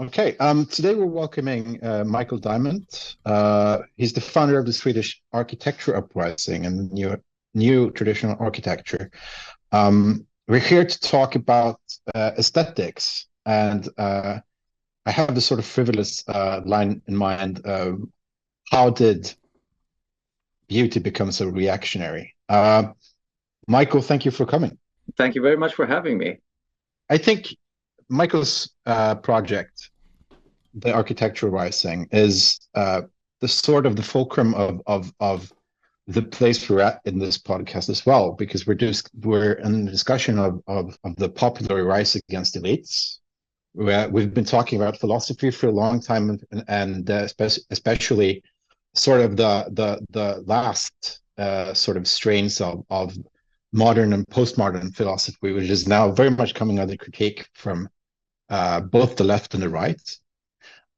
Okay. Today we're welcoming Michael Diamant. He's the founder of the Swedish architecture uprising and the new traditional architecture. We're here to talk about aesthetics, and I have this sort of frivolous line in mind. How did beauty become so reactionary? Michael, thank you for coming. Thank you very much for having me. I think Michael's project, the architectural rising, is the sort of the fulcrum of the place we're at in this podcast as well, because we're in the discussion of the popular rise against elites. We've been talking about philosophy for a long time, and especially sort of the last sort of strains of modern and postmodern philosophy, which is now very much coming under critique from both the left and the right.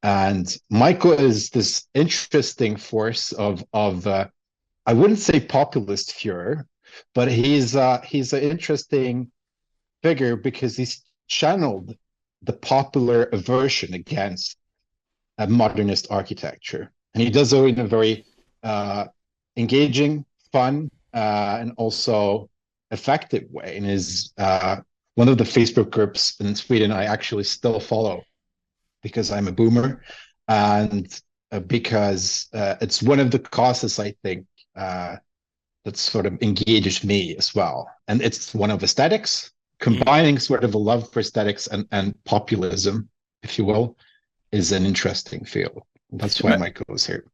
And Michael is this interesting force of I wouldn't say populist furor, but he's an interesting figure because he's channeled the popular aversion against a modernist architecture, and he does so in a very engaging, fun, and also effective way. And is one of the Facebook groups in Sweden I actually still follow because I'm a boomer, and because it's one of the causes I think that sort of engages me as well. And it's one of aesthetics, combining sort of a love for aesthetics and populism, if you will, is an interesting field. That's why Michael is here.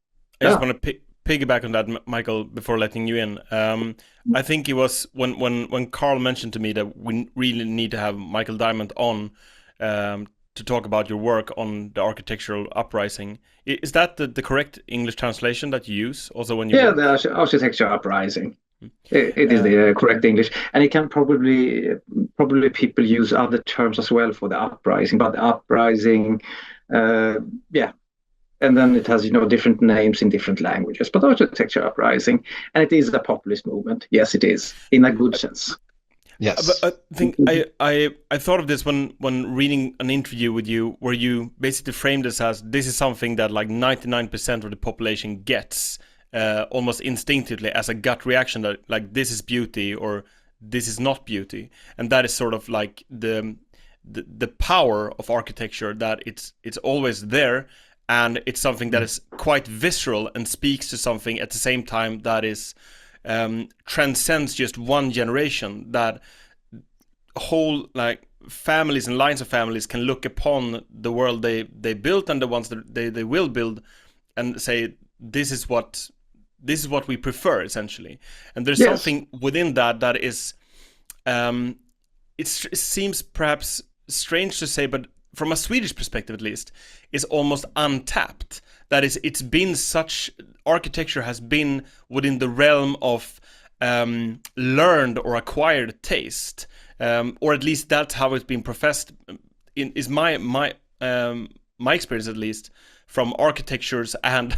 I just want to piggyback on that, Michael, before letting you in. I think it was when Carl mentioned to me that we really need to have Michael Diamant on to talk about your work on the architectural uprising. Is that the correct English translation that you use also when you work? The architecture uprising. It is the correct English, and it can probably people use other terms as well for the uprising, but the uprising, and then it has different names in different languages. But architecture uprising, and it is a populist movement. Yes, it is in a good sense. Yes, but I think I thought of this when reading an interview with you, where you basically framed this as this is something that like 99% of the population gets almost instinctively as a gut reaction, that like this is beauty or this is not beauty, and that is sort of like the power of architecture, that it's always there, and it's something that is quite visceral and speaks to something at the same time that is transcends just one generation, that whole like families and lines of families can look upon the world they built and the ones that they will build and say this is what we prefer, essentially. And there's something within that is it seems perhaps strange to say, but from a Swedish perspective at least, is almost untapped. That is, it's been such, architecture has been within the realm of learned or acquired taste, or at least that's how it's been professed. Is my experience, at least, from architectures and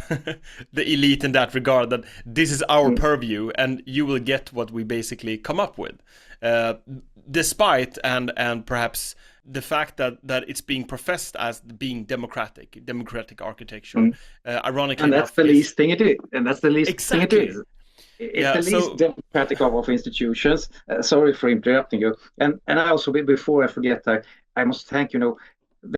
the elite in that regard, that this is our purview, and you will get what we basically come up with, despite and perhaps the fact that it's being professed as being democratic architecture. Ironically, and that's the least thing it is, and that's the least thing it is. It's the least democratic of institutions. Sorry for interrupting you, and I also, before I forget, I must thank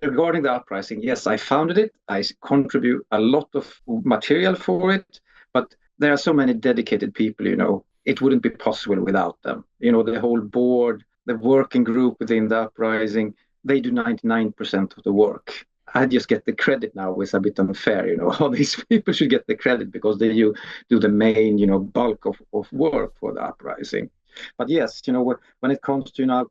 regarding the uprising. Yes, I founded it. I contribute a lot of material for it, but there are so many dedicated people. It wouldn't be possible without them. The whole board, the working group within the uprising, they do 99% of the work. I just get the credit now, which is a bit unfair. All these people should get the credit because they do the main, bulk of work for the uprising. But yes, when it comes to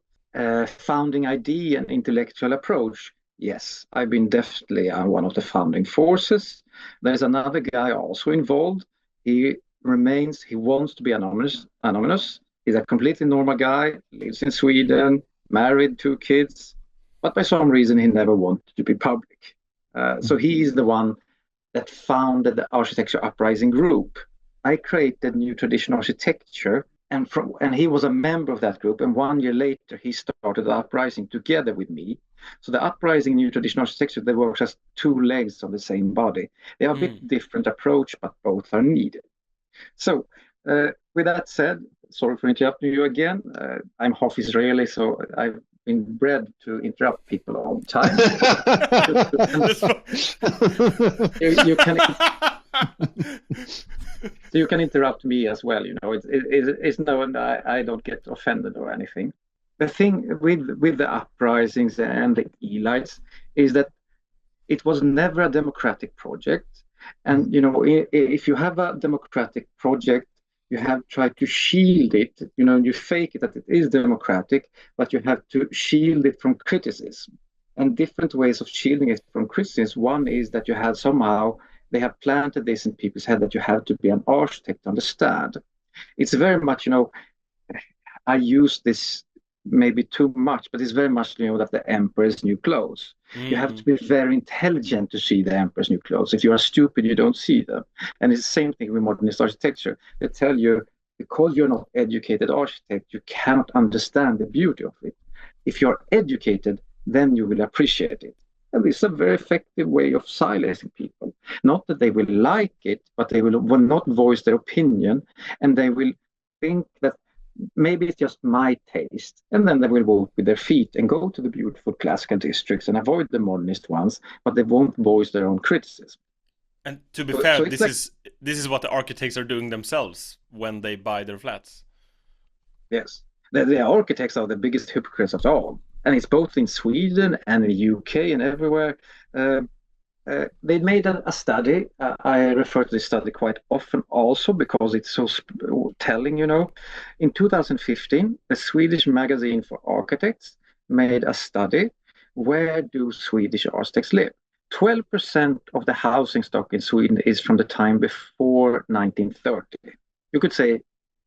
founding idea and intellectual approach, yes, I've been definitely one of the founding forces. There's another guy also involved. He wants to be anonymous. He's a completely normal guy, lives in Sweden, married, 2 kids, but by some reason he never wanted to be public. So he is the one that founded the Architecture Uprising Group. I created new traditional architecture and he was a member of that group. And 1 year later, he started the uprising together with me. So the uprising in new traditional architecture, they work as two legs on the same body. They have a bit different approach, but both are needed. So with that said, sorry for interrupting you again. I'm half Israeli, so I've been bred to interrupt people all the time. You can interrupt me as well. You know, it's no, and I don't get offended or anything. The thing with the uprisings and the elites is that it was never a democratic project. And, you know, if you have a democratic project, you have tried to shield it, you know, you fake it that it is democratic, but you have to shield it from criticism. And different ways of shielding it from criticism. One is that you have somehow, they have planted this in people's head that you have to be an architect to understand. It's very much, you know, I use this maybe too much, but it's very much, you know, that the emperor's new clothes. You have to be very intelligent to see the emperor's new clothes. If you are stupid, you don't see them. And it's the same thing with modernist architecture. They tell you, because you're not educated architect, you cannot understand the beauty of it. If you're educated, then you will appreciate it. And it's a very effective way of silencing people. Not that they will like it, but they will not voice their opinion, and they will think that maybe it's just my taste, and then they will walk with their feet and go to the beautiful classical districts and avoid the modernist ones, but they won't voice their own criticism. And to be fair, this is what the architects are doing themselves when they buy their flats. Yes, the architects are the biggest hypocrites of all, and it's both in Sweden and in the UK and everywhere. They made a study. I refer to this study quite often also because it's so telling, you know. In 2015, the Swedish magazine for architects made a study. Where do Swedish architects live? 12% of the housing stock in Sweden is from the time before 1930. You could say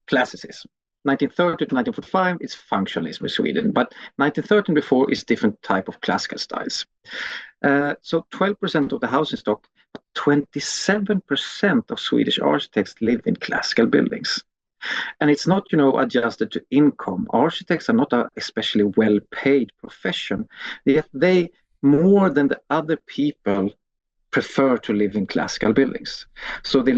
classicism. 1930 to 1945 is functionalism in Sweden, but 1930 and before is different type of classical styles. So 12% of the housing stock, 27% of Swedish architects live in classical buildings. And it's not, you know, adjusted to income. Architects are not a especially well-paid profession, yet they, more than the other people, prefer to live in classical buildings. So they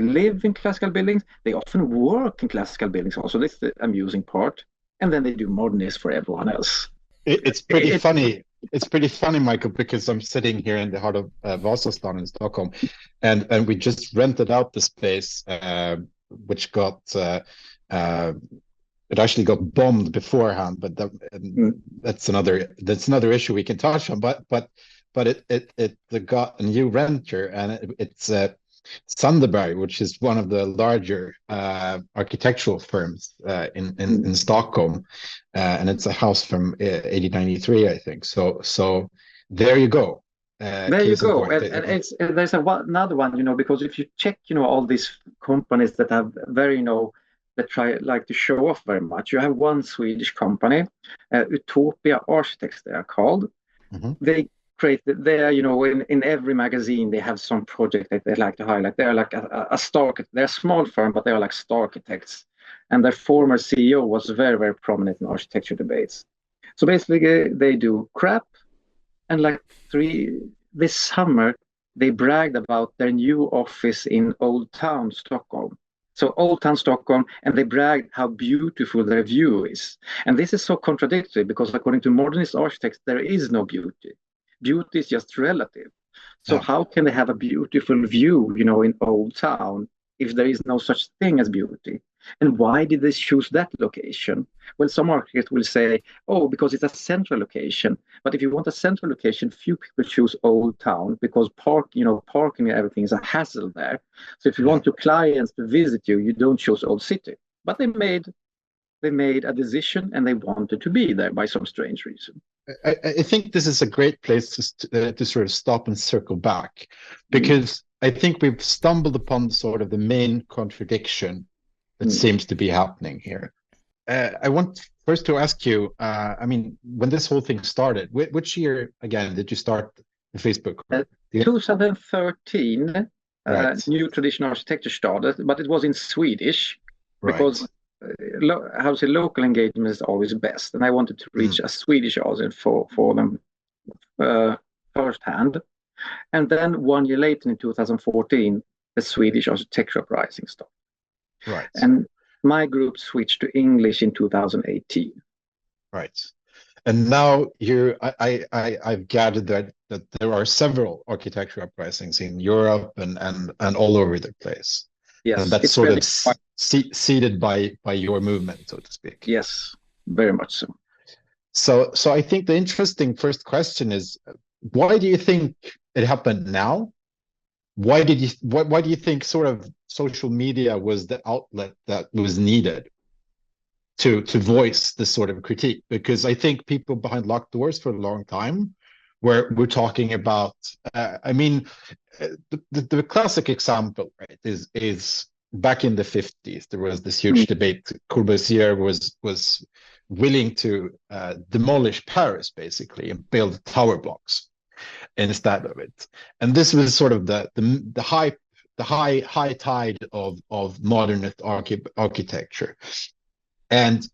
live in classical buildings, they often work in classical buildings also, this is the amusing part, and then they do modernist for everyone else. It's pretty funny. It's pretty funny, Michael, because I'm sitting here in the heart of Vasastan in Stockholm, and we just rented out the space, which got it actually got bombed beforehand, but that's another issue we can touch on. But it got a new renter, and it's Sandberg, which is one of the larger architectural firms in Stockholm, and it's a house from 1893, I think. So there you go. There you go, and there's another one, you know, because if you check, you know, all these companies that have very, you know, that like to show off very much. You have one Swedish company, Utopia Architects, they are called. They create, they are, you know, in every magazine they have some project that they like to highlight. They are like a star, they're a small firm, but they are like star architects. And their former CEO was very, very prominent in architecture debates. So basically they do crap, and like this summer they bragged about their new office in Old Town Stockholm. So Old Town Stockholm, and they bragged how beautiful their view is. And this is so contradictory because according to modernist architects, there is no beauty. Beauty is just relative. So how can they have a beautiful view, you know, in Old Town if there is no such thing as beauty? And why did they choose that location? Well, some architects will say, oh, because it's a central location. But if you want a central location, few people choose Old Town because parking and everything is a hassle there. So if you want your clients to visit you, you don't choose Old City. But they made a decision, and they wanted to be there by some strange reason. I think this is a great place to sort of stop and circle back, because I think we've stumbled upon sort of the main contradiction that seems to be happening here. I want first to ask you, I mean, when this whole thing started, which year, again, did you start the Facebook group? 2013, Right. New Traditional Architecture started, but it was in Swedish, because how to say, local engagement is always best, and I wanted to reach a Swedish audience for them firsthand. And then 1 year later, in 2014, the Swedish architecture uprising started. Right. And my group switched to English in 2018. Right. And now I've gathered that there are several architecture uprisings in Europe and all over the place. Yes, and that's sort of seeded by your movement, so to speak. Yes, very much so. So I think the interesting first question is, why do you think it happened now? Why do you think sort of social media was the outlet that was needed to voice this sort of critique? Because I think people behind locked doors for a long time we're talking about, the classic example, right, is back in the 50s, there was this huge debate. Corbusier was willing to demolish Paris, basically, and build tower blocks instead of it. And this was sort of the high tide of modernist architecture. And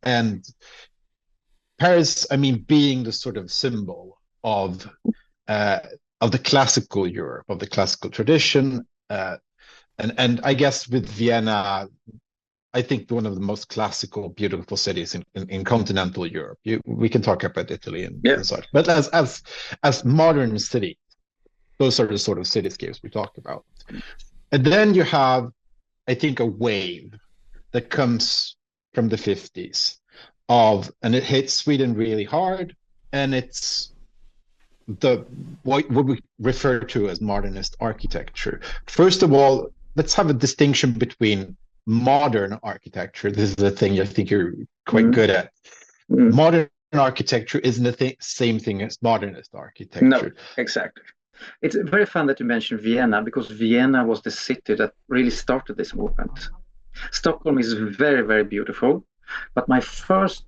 Paris, being the sort of symbol of the classical Europe, of the classical tradition, and I guess with Vienna, I think one of the most classical, beautiful cities in continental Europe. We can talk about Italy and such, but as modern city, those are the sort of cityscapes we talked about. And then you have, I think, a wave that comes from the 50s and it hits Sweden really hard, and it's what we refer to as modernist architecture. First of all, let's have a distinction between modern architecture. This is the thing I think you're quite good at. Modern architecture isn't the same thing as modernist architecture. No, exactly. It's very fun that you mentioned Vienna, because Vienna was the city that really started this movement. Stockholm is very, very beautiful, but my first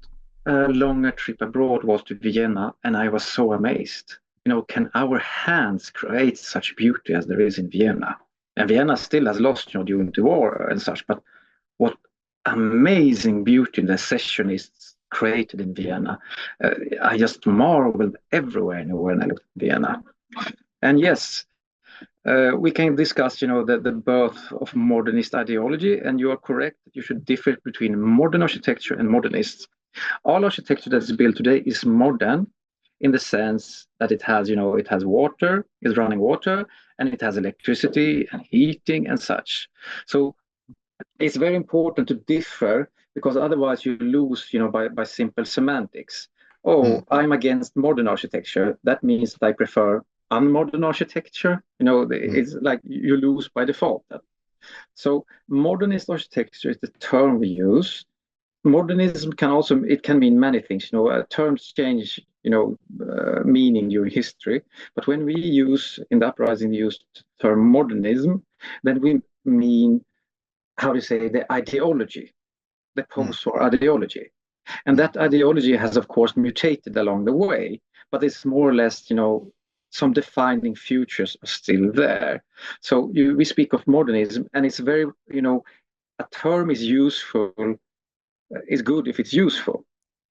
longer trip abroad was to Vienna, and I was so amazed. Can our hands create such beauty as there is in Vienna? And Vienna still has lost, during the war and such, but what amazing beauty the Secessionists created in Vienna. I just marveled everywhere when I looked at Vienna. And yes, we can discuss, the birth of modernist ideology, and you are correct that you should differ between modern architecture and modernists. All architecture that is built today is modern in the sense that it has, it has water, it's running water, and it has electricity and heating and such. So it's very important to differ, because otherwise you lose, by simple semantics. I'm against modern architecture. That means that I prefer unmodern architecture. It's like you lose by default. So modernist architecture is the term we use. Modernism can mean many things. Terms change, meaning during history. But when we use, in the uprising, use the term modernism, then we mean, the ideology, the post-war ideology. And that ideology has, of course, mutated along the way, but it's more or less, some defining features are still there. So we speak of modernism, and it's very, a term is useful, is good if it's useful.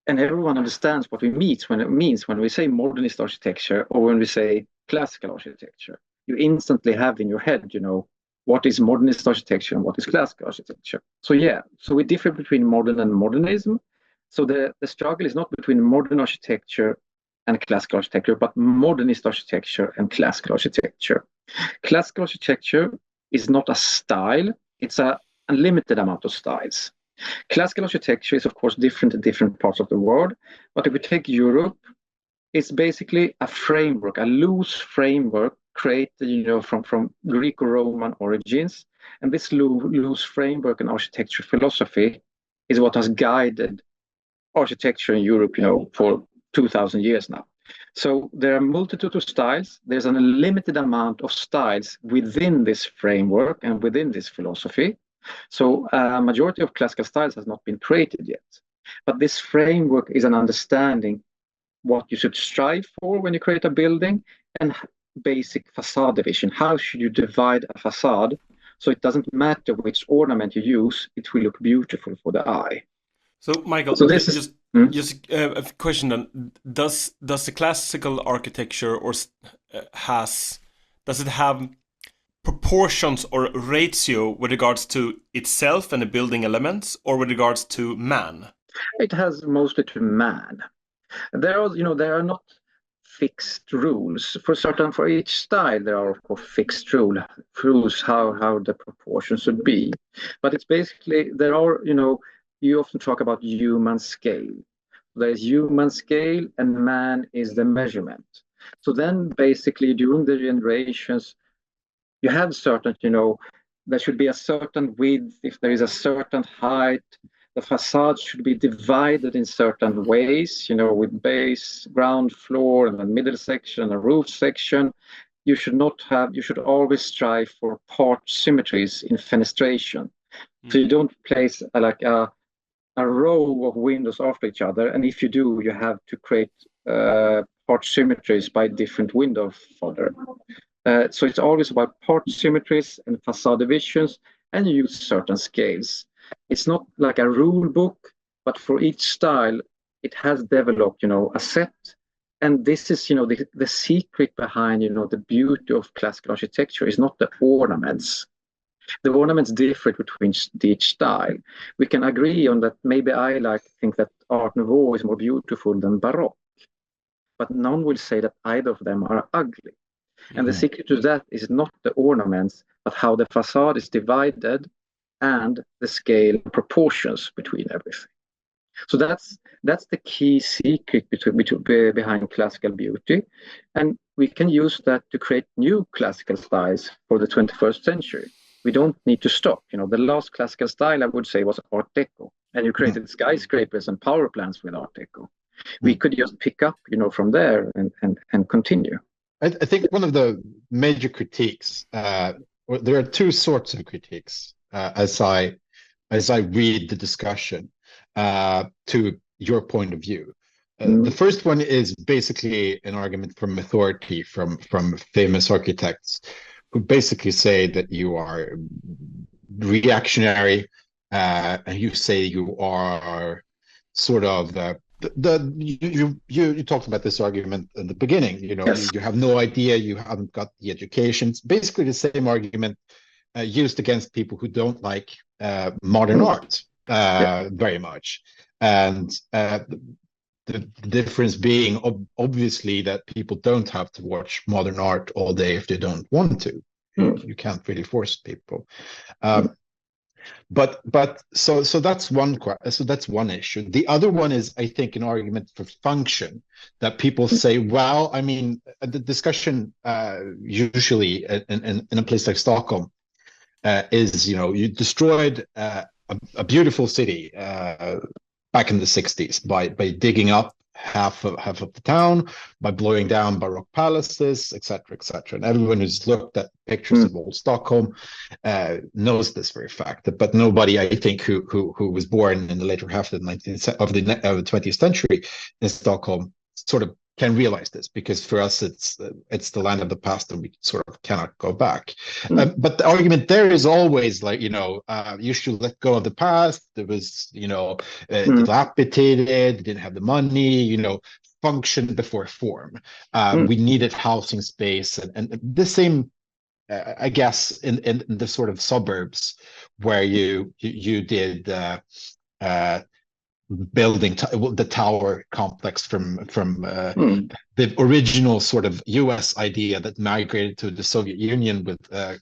And everyone understands what we mean when we say modernist architecture or when we say classical architecture. You instantly have in your head, what is modernist architecture and what is classical architecture. So we differ between modern and modernism. So the struggle is not between modern architecture and classical architecture, but modernist architecture and classical architecture. Classical architecture is not a style, it's a unlimited amount of styles. Classical architecture is, of course, different in different parts of the world, but if we take Europe, it's basically a framework, a loose framework created, from Greco-Roman origins, and this loose framework and architecture philosophy is what has guided architecture in Europe, for 2,000 years now. So there are a multitude of styles. There's an unlimited amount of styles within this framework and within this philosophy. So a majority of classical styles has not been created yet. But this framework is an understanding what you should strive for when you create a building, and basic facade division. How should you divide a facade so it doesn't matter which ornament you use, it will look beautiful for the eye. So, Michael, So this is just a question then. Does the classical architecture does it have proportions or ratio with regards to itself and the building elements, or with regards to man? it has mostly to man. There are not fixed rules for each style. There are of course fixed rules how the proportions should be, but it's basically there are you often talk about human scale. There is human scale, and man is the measurement. So then basically during the generations you have certain, there should be a certain width, if there is a certain height, the facade should be divided in certain ways, with base, ground floor, and a middle section, and a roof section. You should always strive for part symmetries in fenestration. So you don't place a row of windows after each other, and if you do, you have to create part symmetries by different window fodder. So it's always about part symmetries and facade divisions, and you use certain scales. It's not like a rule book, but for each style, it has developed, a set. And this is, the secret behind, the beauty of classical architecture is not the ornaments. The ornaments differ between each style. We can agree on that. Maybe I think that Art Nouveau is more beautiful than Baroque, but none will say that either of them are ugly. And the secret to that is not the ornaments, but how the facade is divided and the scale proportions between everything. So that's the key secret behind classical beauty. And we can use that to create new classical styles for the 21st century. We don't need to stop. The last classical style, I would say, was Art Deco. And you created skyscrapers and power plants with Art Deco. We could just pick up, from there and continue. I think one of the major critiques, there are two sorts of critiques as I read the discussion to your point of view. The first one is basically an argument from authority, from famous architects, who basically say that you are reactionary, and you say you are sort of you talked about this argument in the beginning. Yes. You have no idea, you haven't got the education. It's basically the same argument used against people who don't like modern art very much, and the difference being obviously that people don't have to watch modern art all day if they don't want to. You can't really force people. But so that's one issue. The other one is, I think, an argument for function, that people say, well, I mean, the discussion usually in a place like Stockholm is, you destroyed a beautiful city back in the 60s by digging up half of the town, by blowing down Baroque palaces, etc., etc. And everyone who's looked at pictures of old Stockholm knows this very fact. But nobody, I think, who was born in the later half of the 20th century in Stockholm sort of can realize this, because for us it's the land of the past and we sort of cannot go back. But the argument there is always like, you should let go of the past. There was, dilapidated, didn't have the money, function before form. We needed housing space, and the same, I guess, in the sort of suburbs where you did building the tower complex from the original sort of US idea that migrated to the Soviet Union with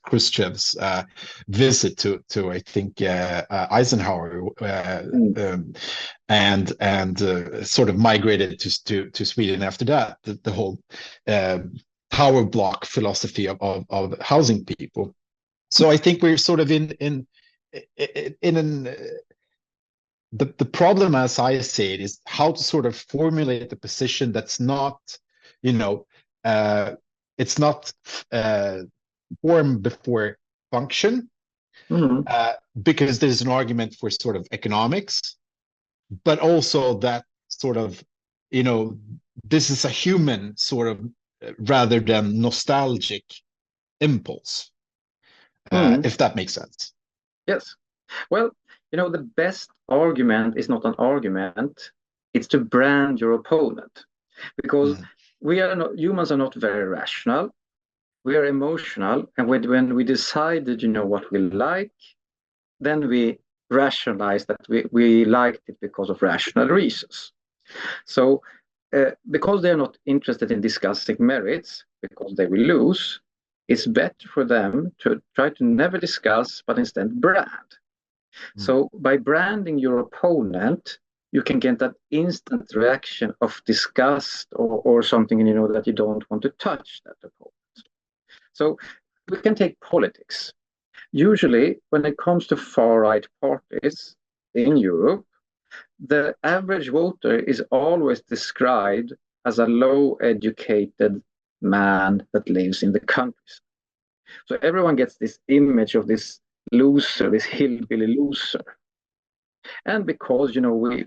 Khrushchev's visit to I think Eisenhower, and sort of migrated to Sweden after that. The whole tower block philosophy of housing people. So I think we're sort of in the problem, as I say it, is how to sort of formulate the position that's not, it's not form before function, because there's an argument for sort of economics, but also that sort of, this is a human sort of rather than nostalgic impulse, if that makes sense. Yes. Well, the best argument is not an argument, it's to brand your opponent. Because humans are not very rational, we are emotional, and when we decided, what we like, then we rationalize that we liked it because of rational reasons. So because they're not interested in discussing merits, because they will lose, it's better for them to try to never discuss, but instead brand. So by branding your opponent, you can get that instant reaction of disgust or something, that you don't want to touch that opponent. So we can take politics. Usually, when it comes to far-right parties in Europe, the average voter is always described as a low-educated man that lives in the countryside. So everyone gets this image of this loser, this hillbilly loser. And because,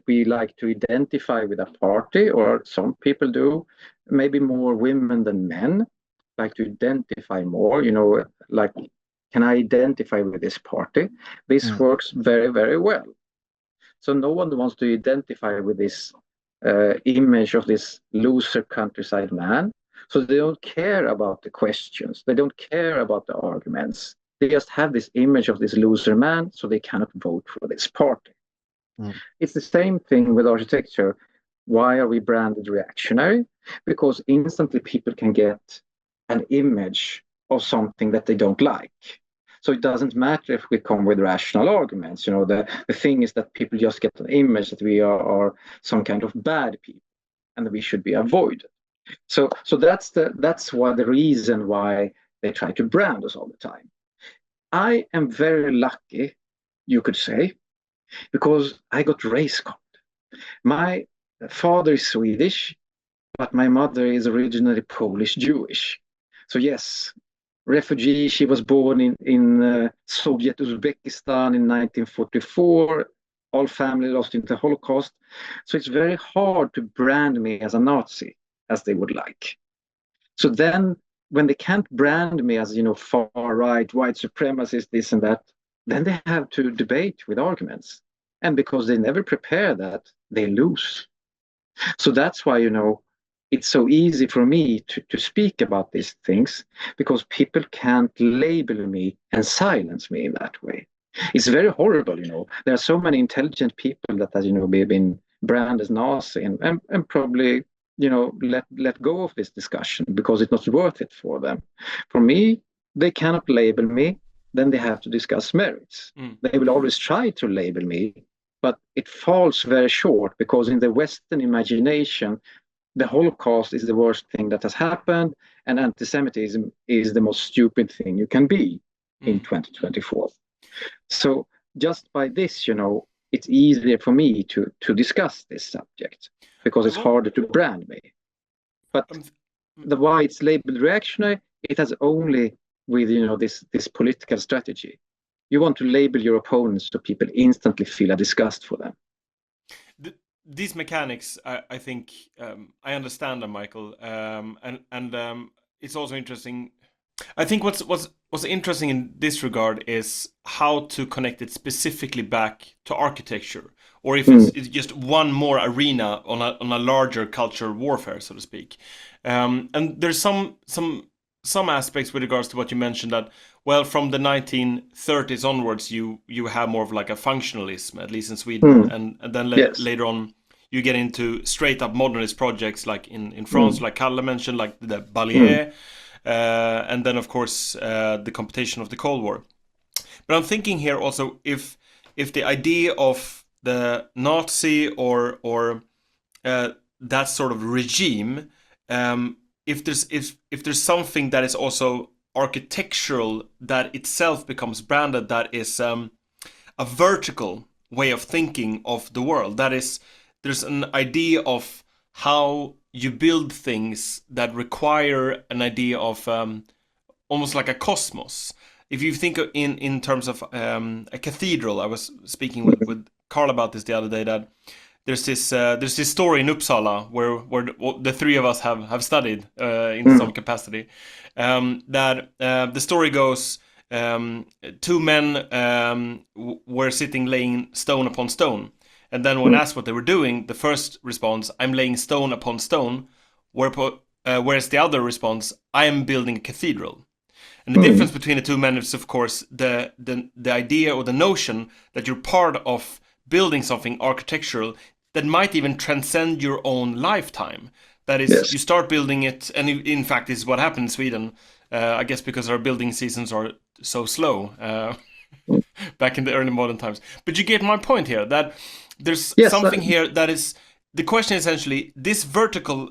we like to identify with a party, or some people do, maybe more women than men, like to identify more, like, can I identify with this party? This works very, very well. So no one wants to identify with this image of this loser countryside man. So they don't care about the questions. They don't care about the arguments. They just have this image of this loser man, so they cannot vote for this party. It's the same thing with architecture. Why are we branded reactionary? Because instantly people can get an image of something that they don't like. So it doesn't matter if we come with rational arguments. The thing is that people just get an image that we are some kind of bad people and that we should be avoided. So that's why the reason why they try to brand us all the time. I am very lucky, you could say, because I got race card. My father is Swedish, but my mother is originally Polish Jewish. So yes, refugee. She was born in Soviet Uzbekistan in 1944. All family lost in the Holocaust. So it's very hard to brand me as a Nazi, as they would like. So then when they can't brand me as, far right, white supremacist, this and that, then they have to debate with arguments. And because they never prepare that, they lose. So that's why, it's so easy for me to speak about these things, because people can't label me and silence me in that way. It's very horrible, There are so many intelligent people that have, been branded as Nazi and probably, let go of this discussion because it's not worth it for them. For me, they cannot label me, then they have to discuss merits. They will always try to label me, but it falls very short because in the Western imagination, the Holocaust is the worst thing that has happened, and anti-Semitism is the most stupid thing you can be in 2024. So just by this, it's easier for me to discuss this subject because it's harder to brand me. But why it's labeled reactionary, it has only with, this political strategy. You want to label your opponents so people instantly feel a disgust for them. These mechanics, I think, I understand them, Michael, and it's also interesting. I think what's interesting in this regard is how to connect it specifically back to architecture, or if it's just one more arena on a larger cultural warfare, so to speak. And there's some aspects with regards to what you mentioned that, well, from the 1930s onwards, you have more of like a functionalism, at least in Sweden, and then later on you get into straight up modernist projects like in France, like Kalle mentioned, like the Ballier, and then of course the competition of the Cold War. But I'm thinking here also if the idea of the Nazi or that sort of regime, if there's something that is also architectural that itself becomes branded, that is a vertical way of thinking of the world. That is, there's an idea of how you build things that require an idea of almost like a cosmos. If you think in terms of a cathedral, I was speaking with Carl about this the other day, that there's this story in Uppsala where the three of us have studied in some capacity. That the story goes, two men were sitting laying stone upon stone. And then when asked what they were doing, the first response, I'm laying stone upon stone, whereas the other response, I am building a cathedral. And the difference between the two men is, of course, the idea or the notion that you're part of building something architectural that might even transcend your own lifetime. That is, yes. You start building it, and in fact, this is what happened in Sweden. I guess because our building seasons are so slow back in the early modern times. But you get my point here, that there's something here that is, the question is essentially, this vertical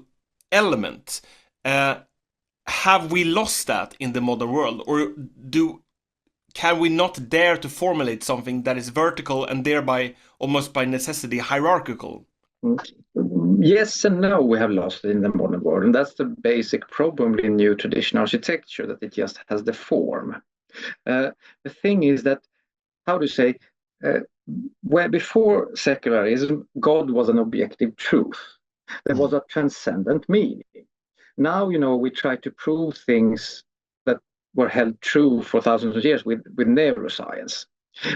element, have we lost that in the modern world? Or can we not dare to formulate something that is vertical and thereby, almost by necessity, hierarchical? Yes and no, we have lost it in the modern world. And that's the basic problem in new traditional architecture, that it just has the form. The thing is that, how to say, where before secularism, God was an objective truth. There was a transcendent meaning. Now, we try to prove things that were held true for thousands of years with neuroscience.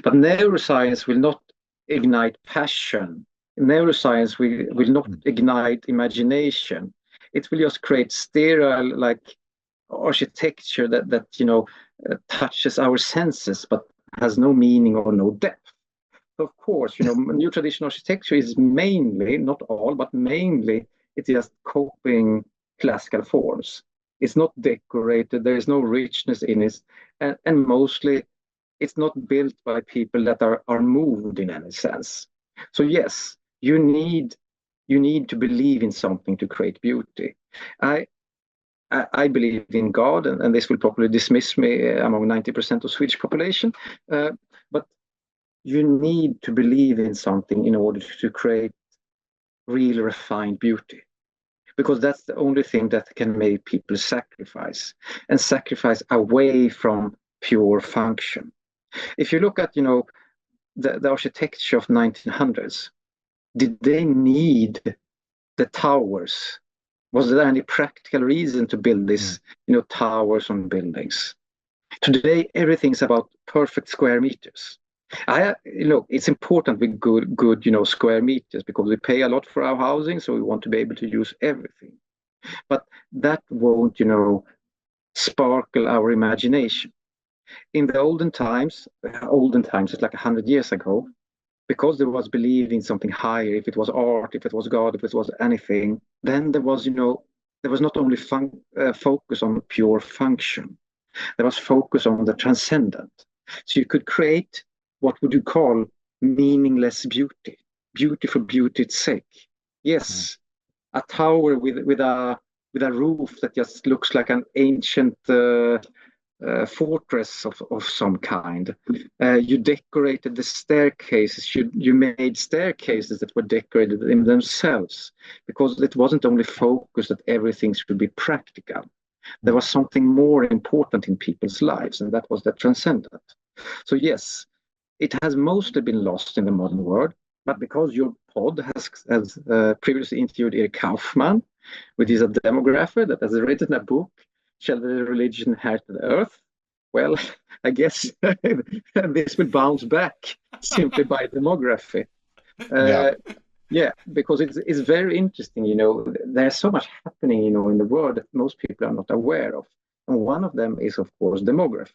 But neuroscience will not ignite passion. Neuroscience will not ignite imagination. It will just create sterile, like, architecture that touches our senses but has no meaning or no depth. Of course, new traditional architecture is mainly, not all, but mainly, it's just copying classical forms. It's not decorated, there is no richness in it, and mostly it's not built by people that are moved in any sense. So yes, you need to believe in something to create beauty. I believe in God, and this will probably dismiss me among 90% of Swedish population, but you need to believe in something in order to create real refined beauty, because that's the only thing that can make people sacrifice away from pure function. If you look at the architecture of 1900s, did they need the towers? Was there any practical reason to build this, towers on buildings? Today, everything's about perfect square meters. It's important with good, square meters, because we pay a lot for our housing, so we want to be able to use everything. But that won't, sparkle our imagination. In the olden times, it's like 100 years ago, because there was belief in something higher, if it was art, if it was God, if it was anything, then there was not only focus on pure function, there was focus on the transcendent. So you could create what would you call meaningless beauty for beauty's sake. Yes, a tower with a roof that just looks like an ancient fortress of some kind. You decorated the staircases. You made staircases that were decorated in themselves, because it wasn't only focused that everything should be practical. There was something more important in people's lives, and that was the transcendent. So yes, it has mostly been lost in the modern world, but because your pod has previously interviewed Eric Kaufmann, which is a demographer that has written a book, Shall the Religion Inherit the Earth? Well, I guess this will bounce back simply by demography. Because it's very interesting, there's so much happening, in the world that most people are not aware of. And one of them is, of course, demography.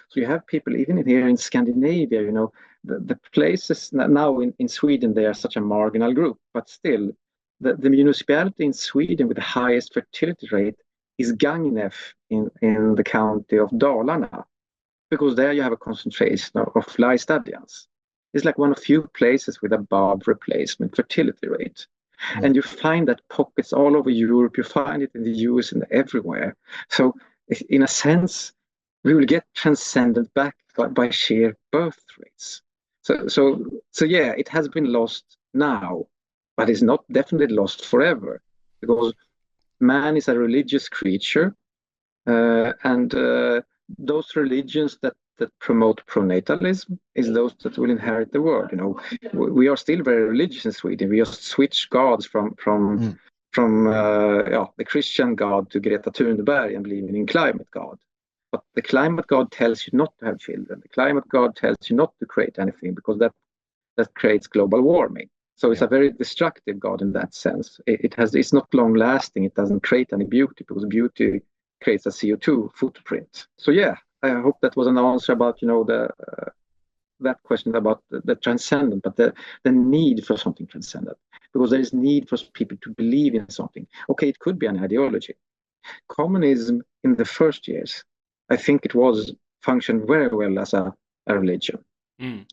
So you have people, even here in Scandinavia, the places now in Sweden, they are such a marginal group, but still, the municipality in Sweden with the highest fertility rate is Gagnef in the county of Dalarna, because there you have a concentration of Laistadians. It's like one of few places with above replacement fertility rate. And you find that pockets all over Europe, you find it in the US and everywhere. So in a sense, we will get transcendent back by sheer birth rates. So yeah, it has been lost now, but it's not definitely lost forever, because man is a religious creature, and those religions that promote pronatalism is those that will inherit the world. We are still very religious in Sweden. We just switch gods from the Christian God to Greta Thunberg and believing in climate God. But the climate god tells you not to have children. The climate god tells you not to create anything because that creates global warming. So it's a very destructive god in that sense. It's not long lasting. It doesn't create any beauty because beauty creates a CO2 footprint. So yeah, I hope that was an answer about that question about the transcendent, but the need for something transcendent, because there is need for people to believe in something. Okay, it could be an ideology. Communism in the first years, I think it was functioned very well as a religion.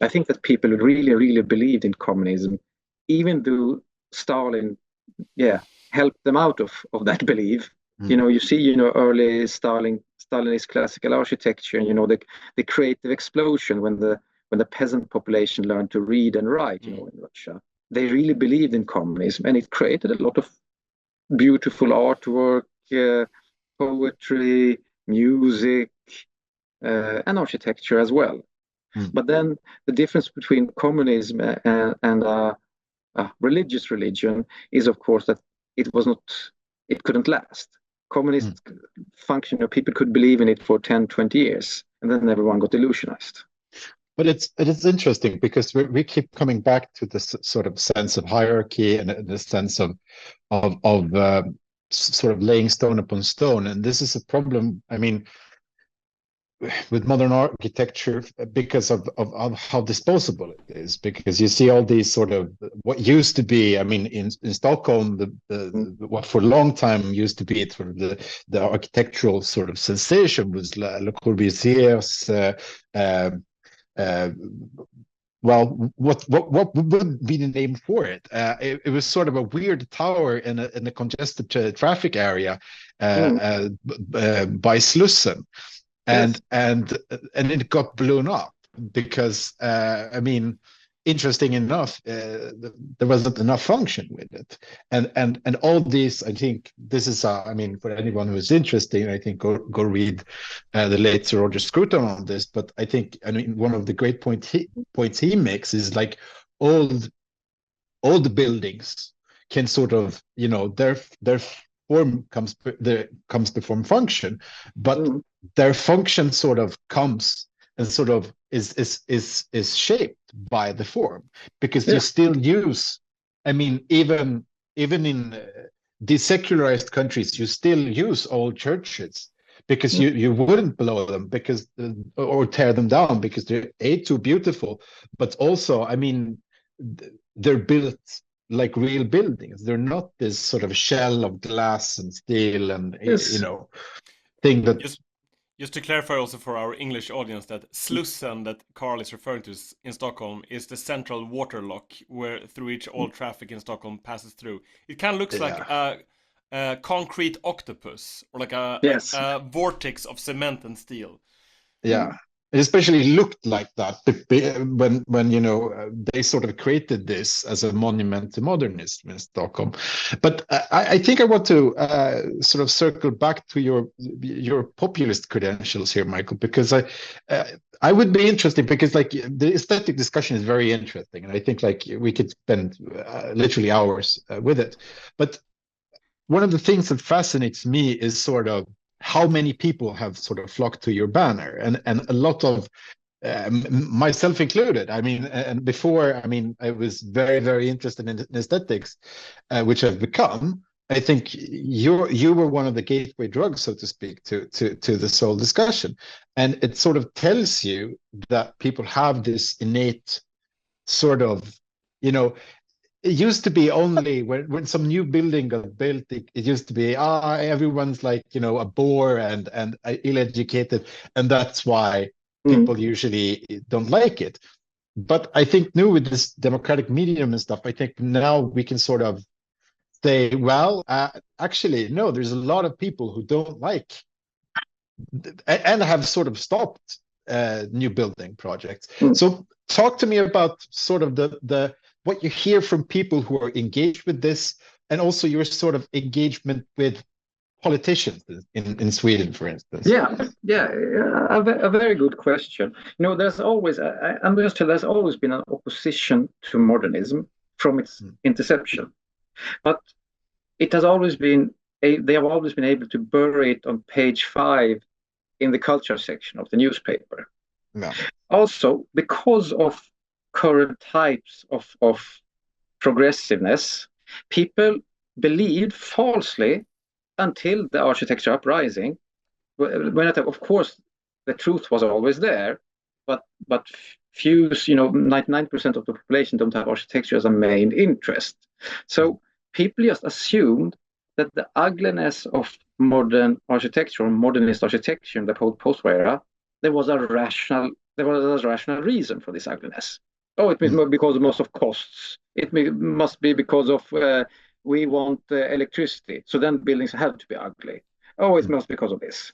I think that people really, really believed in communism, even though Stalin, helped them out of that belief. You see, early Stalinist classical architecture, the creative explosion when the peasant population learned to read and write, in Russia. They really believed in communism, and it created a lot of beautiful artwork, poetry, music, and architecture as well. But then the difference between communism and a religious religion is, of course, that it couldn't last. Communist function, people could believe in it for 10, 20 years, and then everyone got illusionized. But it is interesting because we keep coming back to this sort of sense of hierarchy and the sense of sort of laying stone upon stone, and this is a problem. I mean, with modern architecture, because of how disposable it is, because you see all these sort of what used to be, I mean, in Stockholm, what for a long time used to be sort of the architectural sort of sensation was Le Corbusier's well, what would be the name for it? It was sort of a weird tower in a congested traffic area by Slussen. And it got blown up because I mean, interesting enough, there wasn't enough function with it, and all these. I think this is I mean, for anyone who is interested, I think go read the late Sir Roger Scruton on this. But I think, I mean, one of the great points he makes is like all the buildings can sort of, their form comes before function, but their function sort of comes and sort of is shaped by the form, because you still use, I mean, even in desecularized countries, you still use old churches because you wouldn't blow them because or tear them down because they're too beautiful, but also, I mean, they're built like real buildings. They're not this sort of shell of glass and steel and thing that. Just to clarify also for our English audience, that Slussen that Carl is referring to in Stockholm is the central water lock through which all traffic in Stockholm passes through. It kind of looks like a concrete octopus, or like a vortex of cement and steel. Yeah. It especially looked like that when they sort of created this as a monument to modernism in Stockholm. But I think I want to sort of circle back to your populist credentials here, Michael, because I would be interested, because like the aesthetic discussion is very interesting, and I think like we could spend literally hours with it. But one of the things that fascinates me is sort of how many people have sort of flocked to your banner, and a lot of myself included. I mean, and before, I mean, I was very, very interested in aesthetics, which I've become. I think you were one of the gateway drugs, so to speak, to this whole discussion, and it sort of tells you that people have this innate sort of, it used to be only when some new building got built, it used to be everyone's like a bore and ill-educated, and that's why people usually don't like it. But I think now with this democratic medium and stuff, I think now we can sort of say, well, actually no, there's a lot of people who don't like and have sort of stopped new building projects. So talk to me about sort of the what you hear from people who are engaged with this, and also your sort of engagement with politicians in Sweden, for instance. A very good question. There's always, I understand, there's always been an opposition to modernism from its inception, but it has always been they have always been able to bury it on page 5 in the culture section of the newspaper. No. Also, because of current types of progressiveness, people believed falsely until the architecture uprising. When of course, the truth was always there, but few, 99% of the population don't have architecture as a main interest. So people just assumed that the ugliness of modern architecture, or modernist architecture in the post-war era, there was a rational reason for this ugliness. Oh, it must be because of most of costs. Must be because of we want electricity, so then buildings have to be ugly. Oh, it must be because of this.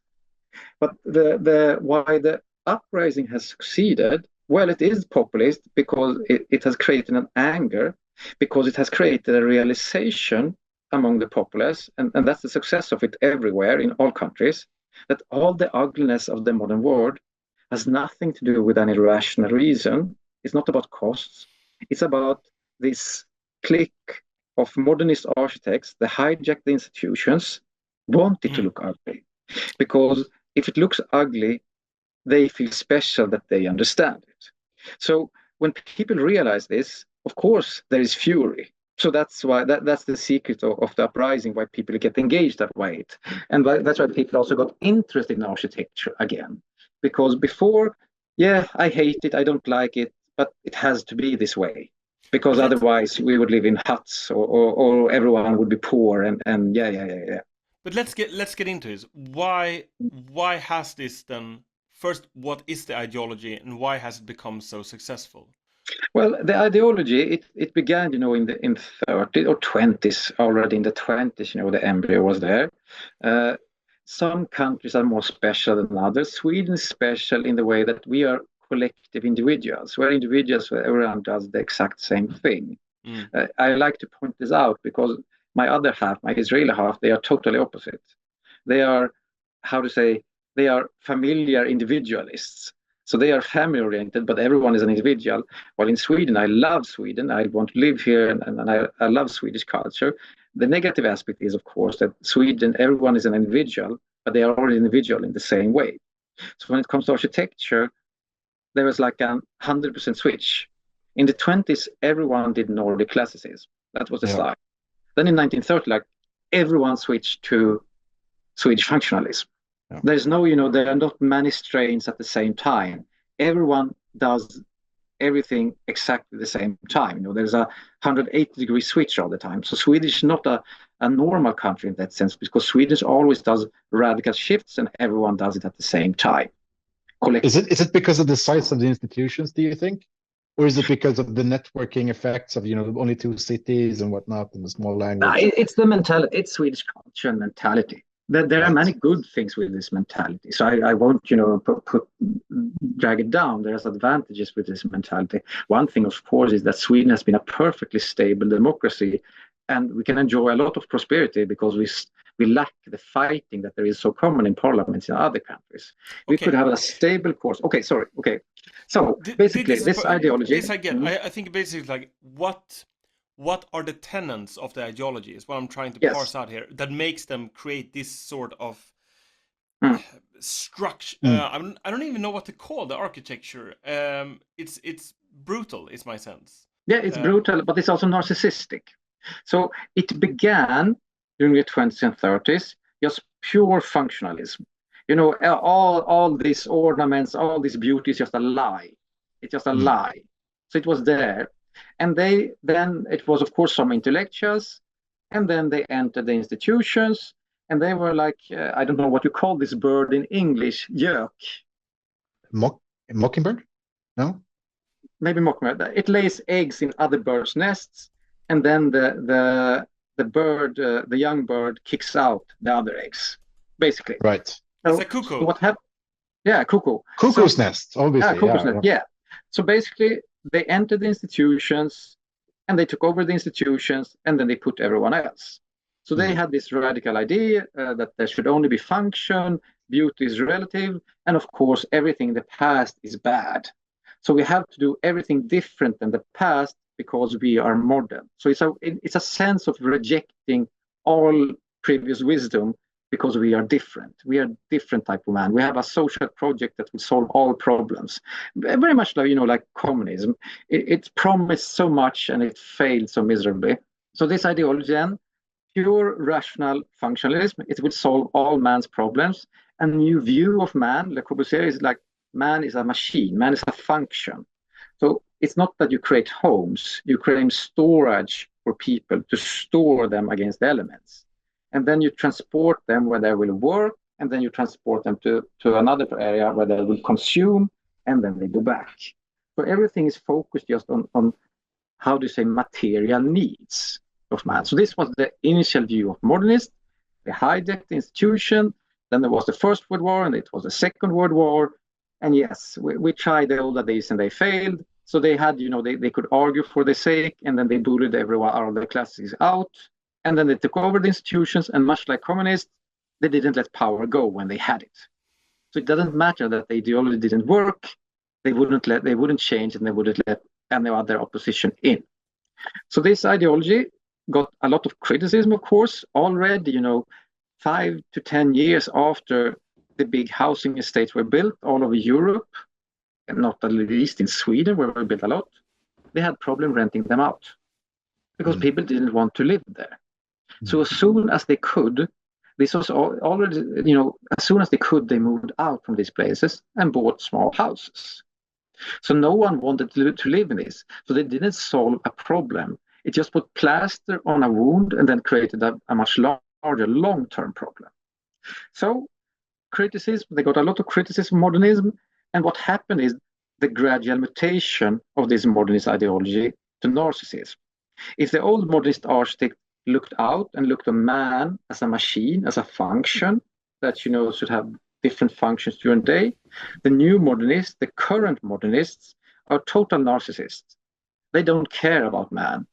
But why the uprising has succeeded? Well, it is populist because it has created an anger, because it has created a realization among the populace, and that's the success of it everywhere in all countries, that all the ugliness of the modern world has nothing to do with any rational reason. It's not about costs. It's about this clique of modernist architects that hijack the institutions, want it to look ugly. Because if it looks ugly, they feel special that they understand it. So when people realize this, of course, there is fury. So that's why that's the secret of the uprising, why people get engaged that way. And that's why people also got interested in architecture again. Because before, yeah, I hate it, I don't like it, but it has to be this way. Because otherwise we would live in huts, or everyone would be poor, and yeah. But let's get into this. Why has this then? First, what is the ideology, and why has it become so successful? Well, the ideology it began, in the 30s or 20s. Already in the 20s, the embryo was there. Some countries are more special than others. Sweden is special in the way that we are collective individuals, where individuals, where everyone does the exact same thing. I like to point this out because my other half, my Israeli half, they are totally opposite. They are, they are familiar individualists. So they are family oriented, but everyone is an individual. While in Sweden, I love Sweden. I want to live here, and I love Swedish culture. The negative aspect is, of course, that Sweden, everyone is an individual, but they are all individual in the same way. So when it comes to architecture, there was like a 100% switch. In the 20s, everyone did Nordic classicism. That was the style. Then in 1930, everyone switched to Swedish functionalism. Yeah. There's no, there are not many strains at the same time. Everyone does everything exactly the same time. There's a 180-degree switch all the time. So Swedish is not a normal country in that sense, because Swedish always does radical shifts and everyone does it at the same time. Is it because of the size of the institutions, do you think? Or is it because of the networking effects of, only 2 cities and whatnot and the small language? It's the mentality. It's Swedish culture and mentality. There are many good things with this mentality. So I won't, drag it down. There's advantages with this mentality. One thing, of course, is that Sweden has been a perfectly stable democracy, and we can enjoy a lot of prosperity because we lack the fighting that there is so common in parliaments in other countries. We could have a stable course. Okay, sorry. Okay. So basically, this ideology. This I get. I think basically like what are the tenets of the ideology is what I'm trying to parse out here that makes them create this sort of structure. I don't even know what to call the architecture. It's brutal, is my sense. Yeah, it's brutal, but it's also narcissistic. So it began during the 20s and 30s, just pure functionalism. All these ornaments, all this beauty is just a lie. It's just a lie. So it was there. And then it was, of course, some intellectuals, and then they entered the institutions, and they were like, I don't know what you call this bird in English, gök. Mockingbird? No? Maybe mockingbird. It lays eggs in other birds' nests, and then the bird, the young bird, kicks out the other eggs, basically. Right. So, it's a cuckoo. So what happened? Yeah, cuckoo. Cuckoo's nest, obviously. Yeah, cuckoo's nest. Yeah. So basically, they entered the institutions, and they took over the institutions, and then they put everyone else. So they had this radical idea that there should only be function, beauty is relative, and of course, everything in the past is bad. So we have to do everything different than the past because we are modern. So it's a sense of rejecting all previous wisdom because we are different. We are a different type of man. We have a social project that will solve all problems. Very much like, like communism. It promised so much and it failed so miserably. So this ideology then, pure rational functionalism, it will solve all man's problems. A new view of man, Le Corbusier, is like man is a machine, man is a function. So it's not that you create homes, you create storage for people to store them against the elements. And then you transport them where they will work, and then you transport them to another area where they will consume, and then they go back. So everything is focused just on how do you say, material needs of man. So this was the initial view of modernists. They hijacked the institution. Then there was the First World War, and it was the Second World War. And yes, we tried the older days and they failed. So they had, they could argue for their sake, and then they bullied everyone out of the classes out. And then they took over the institutions, and much like communists, they didn't let power go when they had it. So it doesn't matter that the ideology didn't work. They wouldn't change, and they wouldn't let any other opposition in. So this ideology got a lot of criticism, of course, already, 5 to 10 years after the big housing estates were built all over Europe, and not at least in Sweden, where we built a lot. They had problem renting them out because people didn't want to live there. So as soon as they could, this was already, as soon as they could, they moved out from these places and bought small houses. So no one wanted to live in this. So they didn't solve a problem. It just put plaster on a wound and then created a much larger long-term problem. So criticism, they got a lot of criticism of modernism. And what happened is the gradual mutation of this modernist ideology to narcissism. If the old modernist architect looked out and looked on man as a machine, as a function that, should have different functions during the day, the new modernists, the current modernists, are total narcissists. They don't care about man.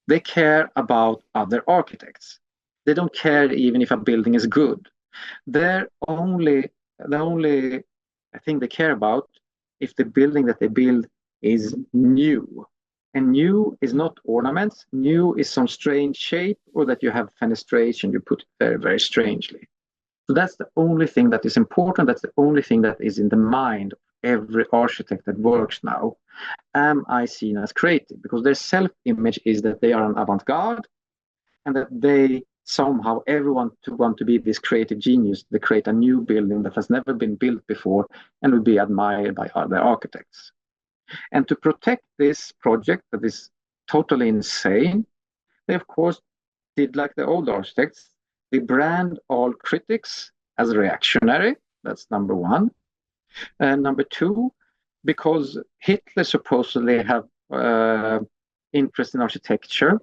They care about other architects. They don't care even if a building is good. The only thing they care about if the building that they build is new. And new is not ornaments. New is some strange shape, or that you have fenestration, you put it very, very strangely. So that's the only thing that is important. That's the only thing that is in the mind of every architect that works now. Am I seen as creative? Because their self-image is that they are an avant-garde, and that they somehow, everyone want to be this creative genius. They create a new building that has never been built before and will be admired by other architects. And to protect this project that is totally insane, they of course did like the old architects. They brand all critics as reactionary. That's number one. And number two, because Hitler supposedly have interest in architecture,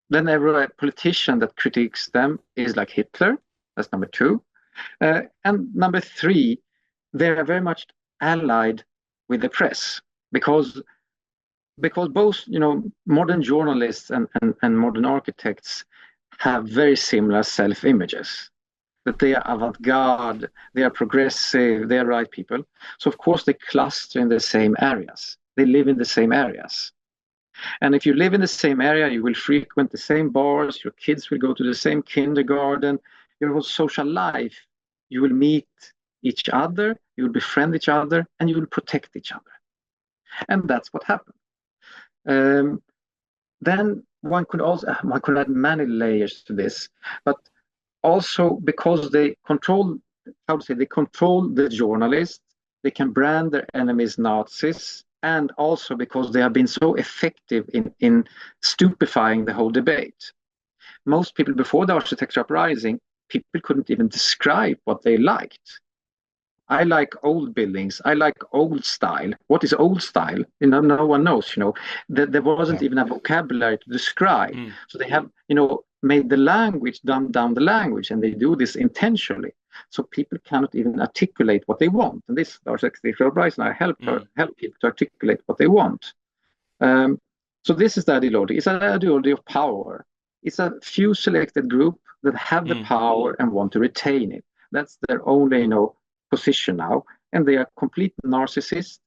then every politician that critiques them is like Hitler. That's number two. And number three, they are very much allied with the press. Because both, modern journalists and modern architects have very similar self-images, that they are avant-garde, they are progressive, they are right people. So of course they cluster in the same areas. They live in the same areas. And if you live in the same area, you will frequent the same bars, your kids will go to the same kindergarten, your whole social life, you will meet each other, you will befriend each other, and you will protect each other. And that's what happened. Then one could add many layers to this, but also because they control the journalists, they can brand their enemies Nazis, and also because they have been so effective in stupefying the whole debate. Most people before the architecture uprising, people couldn't even describe what they liked. I like old buildings. I like old style. What is old style? No one knows. There wasn't even a vocabulary to describe. So they have, made the language dumb down the language, and they do this intentionally. So people cannot even articulate what they want. And this architectural uprising, I help people to articulate what they want. So this is the ideology. It's an ideology of power. It's a few selected group that have the power and want to retain it. That's their only, position now, and they are complete narcissists.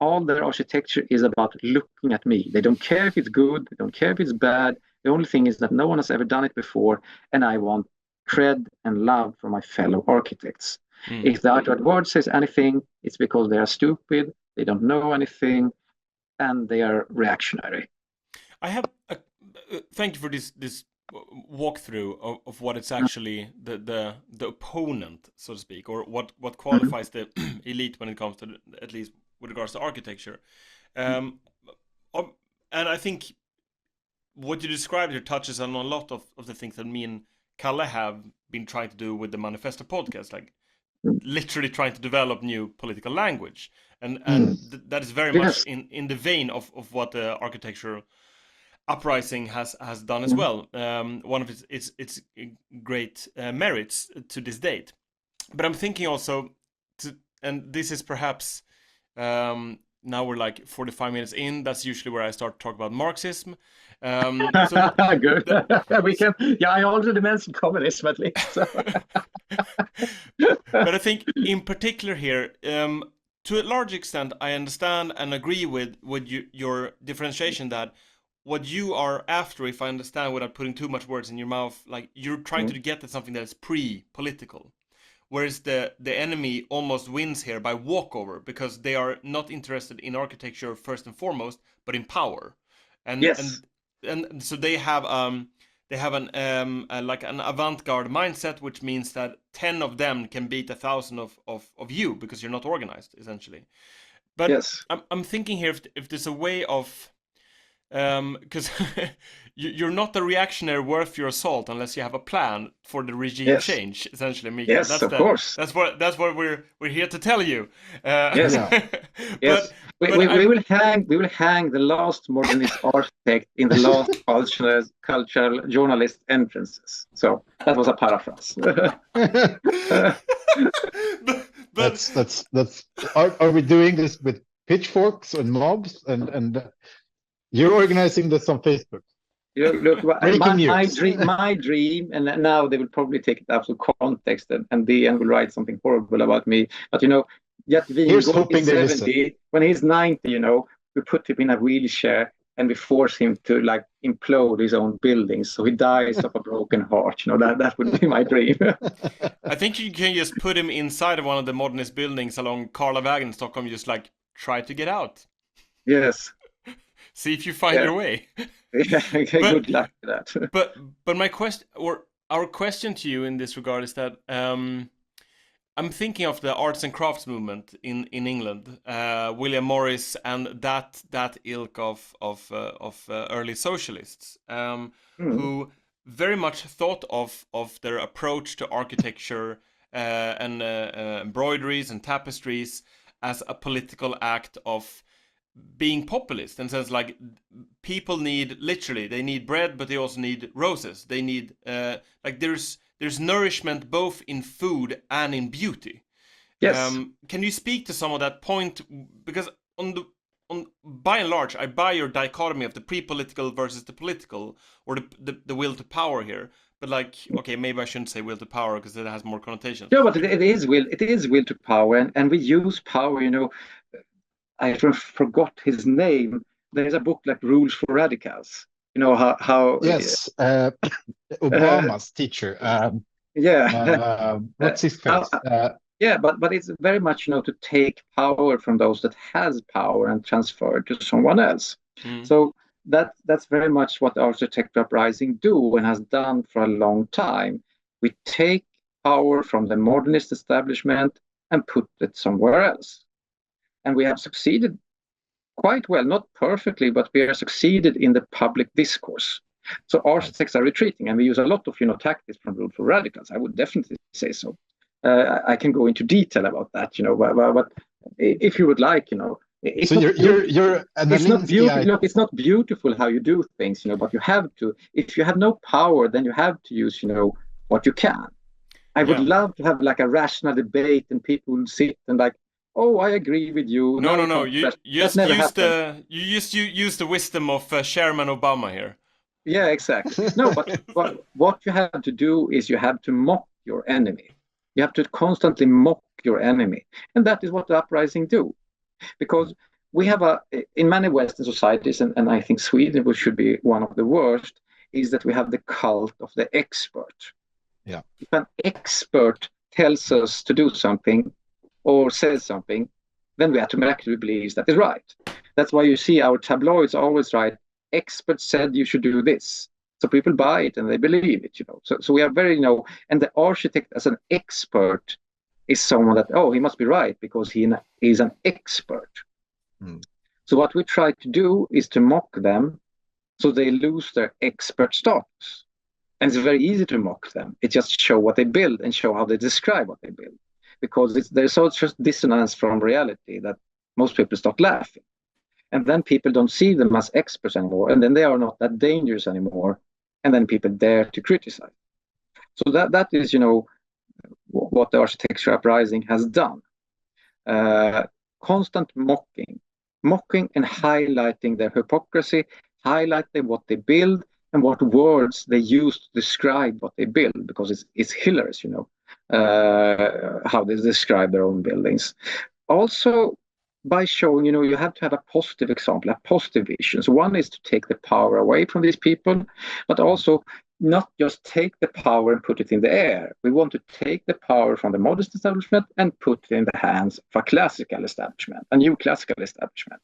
All their architecture is about looking at me. They don't care if it's good, they don't care if it's bad. The only thing is that no one has ever done it before, and I want cred and love from my fellow architects. If the art award says anything, it's because they are stupid, they don't know anything, and they are reactionary. I have thank you for this walkthrough of what it's actually the opponent, so to speak, or what qualifies the elite when it comes to at least with regards to architecture. And I think what you described here touches on a lot of the things that me and Kalle have been trying to do with the Manifesto podcast, like literally trying to develop new political language, and that is very much in the vein of what the architectural uprising has done as well. One of its great merits to this date. But I'm thinking also, and this is perhaps now we're like 45 minutes in. That's usually where I start to talk about Marxism. Good. We can. Yeah, I already mentioned communism at least. But I think in particular here, to a large extent, I understand and agree with your differentiation that what you are after, if I understand without putting too much words in your mouth, like you're trying to get at something that is pre-political. Whereas the enemy almost wins here by walkover, because they are not interested in architecture first and foremost, but in power. And so they have an like an avant-garde mindset, which means that 10 of them can beat 1,000 of you because you're not organized, essentially. But I'm thinking here if there's a way of because you're not a reactionary worth your salt unless you have a plan for the regime change. Essentially, Mikael. Yes, that's of course. That's what we're here to tell you. Yes, yes. We will hang the last modernist architect in the last cultural journalist entrances. So that was a paraphrase. That's. Are we doing this with pitchforks and mobs and? You're organizing this on Facebook. Look, my dream, and now they will probably take it out of context, and will write something horrible about me. But here's hoping they 70. When he's 90, we put him in a wheelchair and we force him to like implode his own buildings, so he dies of a broken heart. That would be my dream. I think you can just put him inside of one of the modernist buildings along Karlavägen in Stockholm. Just like try to get out. Yes. See if you find your way. Good luck with that. But my question, or our question to you in this regard, is that I'm thinking of the arts and crafts movement in England, William Morris and that ilk of early socialists, who very much thought of their approach to architecture and embroideries and tapestries as a political act of being populist, and says like people need they need bread, but they also need roses. They need like there's nourishment both in food and in beauty. Yes. Can you speak to some of that point? Because by and large, I buy your dichotomy of the pre-political versus the political, or the will to power here. But like, okay, maybe I shouldn't say will to power because it has more connotations. No, but it is will. It is will to power, and we use power. I forgot his name. There's a book like Rules for Radicals. How yes, Obama's teacher. What's his face? But it's very much to take power from those that has power and transfer it to someone else. So that's very much what the architecture uprising do and has done for a long time. We take power from the modernist establishment and put it somewhere else. And we have succeeded quite well, not perfectly, but we have succeeded in the public discourse. So architects are retreating, and we use a lot of tactics from Rule for Radicals. I would definitely say so. I can go into detail about that, but if you would like, it's so you're it's not beautiful. Look, it's not beautiful how you do things, but you have to. If you have no power, then you have to use, what you can. I would love to have like a rational debate, and people will sit and like, oh, I agree with you. No. You just use the wisdom of Chairman Obama here. Yeah, exactly. No, but what you have to do is you have to mock your enemy. You have to constantly mock your enemy, and that is what the uprising do. Because we have in many Western societies, and I think Sweden, which should be one of the worst, is that we have the cult of the expert. Yeah. If an expert tells us to do something or says something, then we automatically believe that is right. That's why you see our tabloids always write, experts said you should do this. So people buy it and they believe it, So we are very, and the architect as an expert is someone that, he must be right because he is an expert. Mm. So what we try to do is to mock them so they lose their expert status. And it's very easy to mock them. It just show what they build and show how they describe what they build. Because there's such dissonance from reality that most people start laughing. And then people don't see them as experts anymore. And then they are not that dangerous anymore. And then people dare to criticize. So that is, what the architecture uprising has done. Constant mocking and highlighting their hypocrisy, highlighting what they build and what words they use to describe what they build, because it's hilarious, how they describe their own buildings. Also, by showing, you have to have a positive example, a positive vision. So one is to take the power away from these people, but also not just take the power and put it in the air. We want to take the power from the modernist establishment and put it in the hands of a classical establishment, a new classical establishment,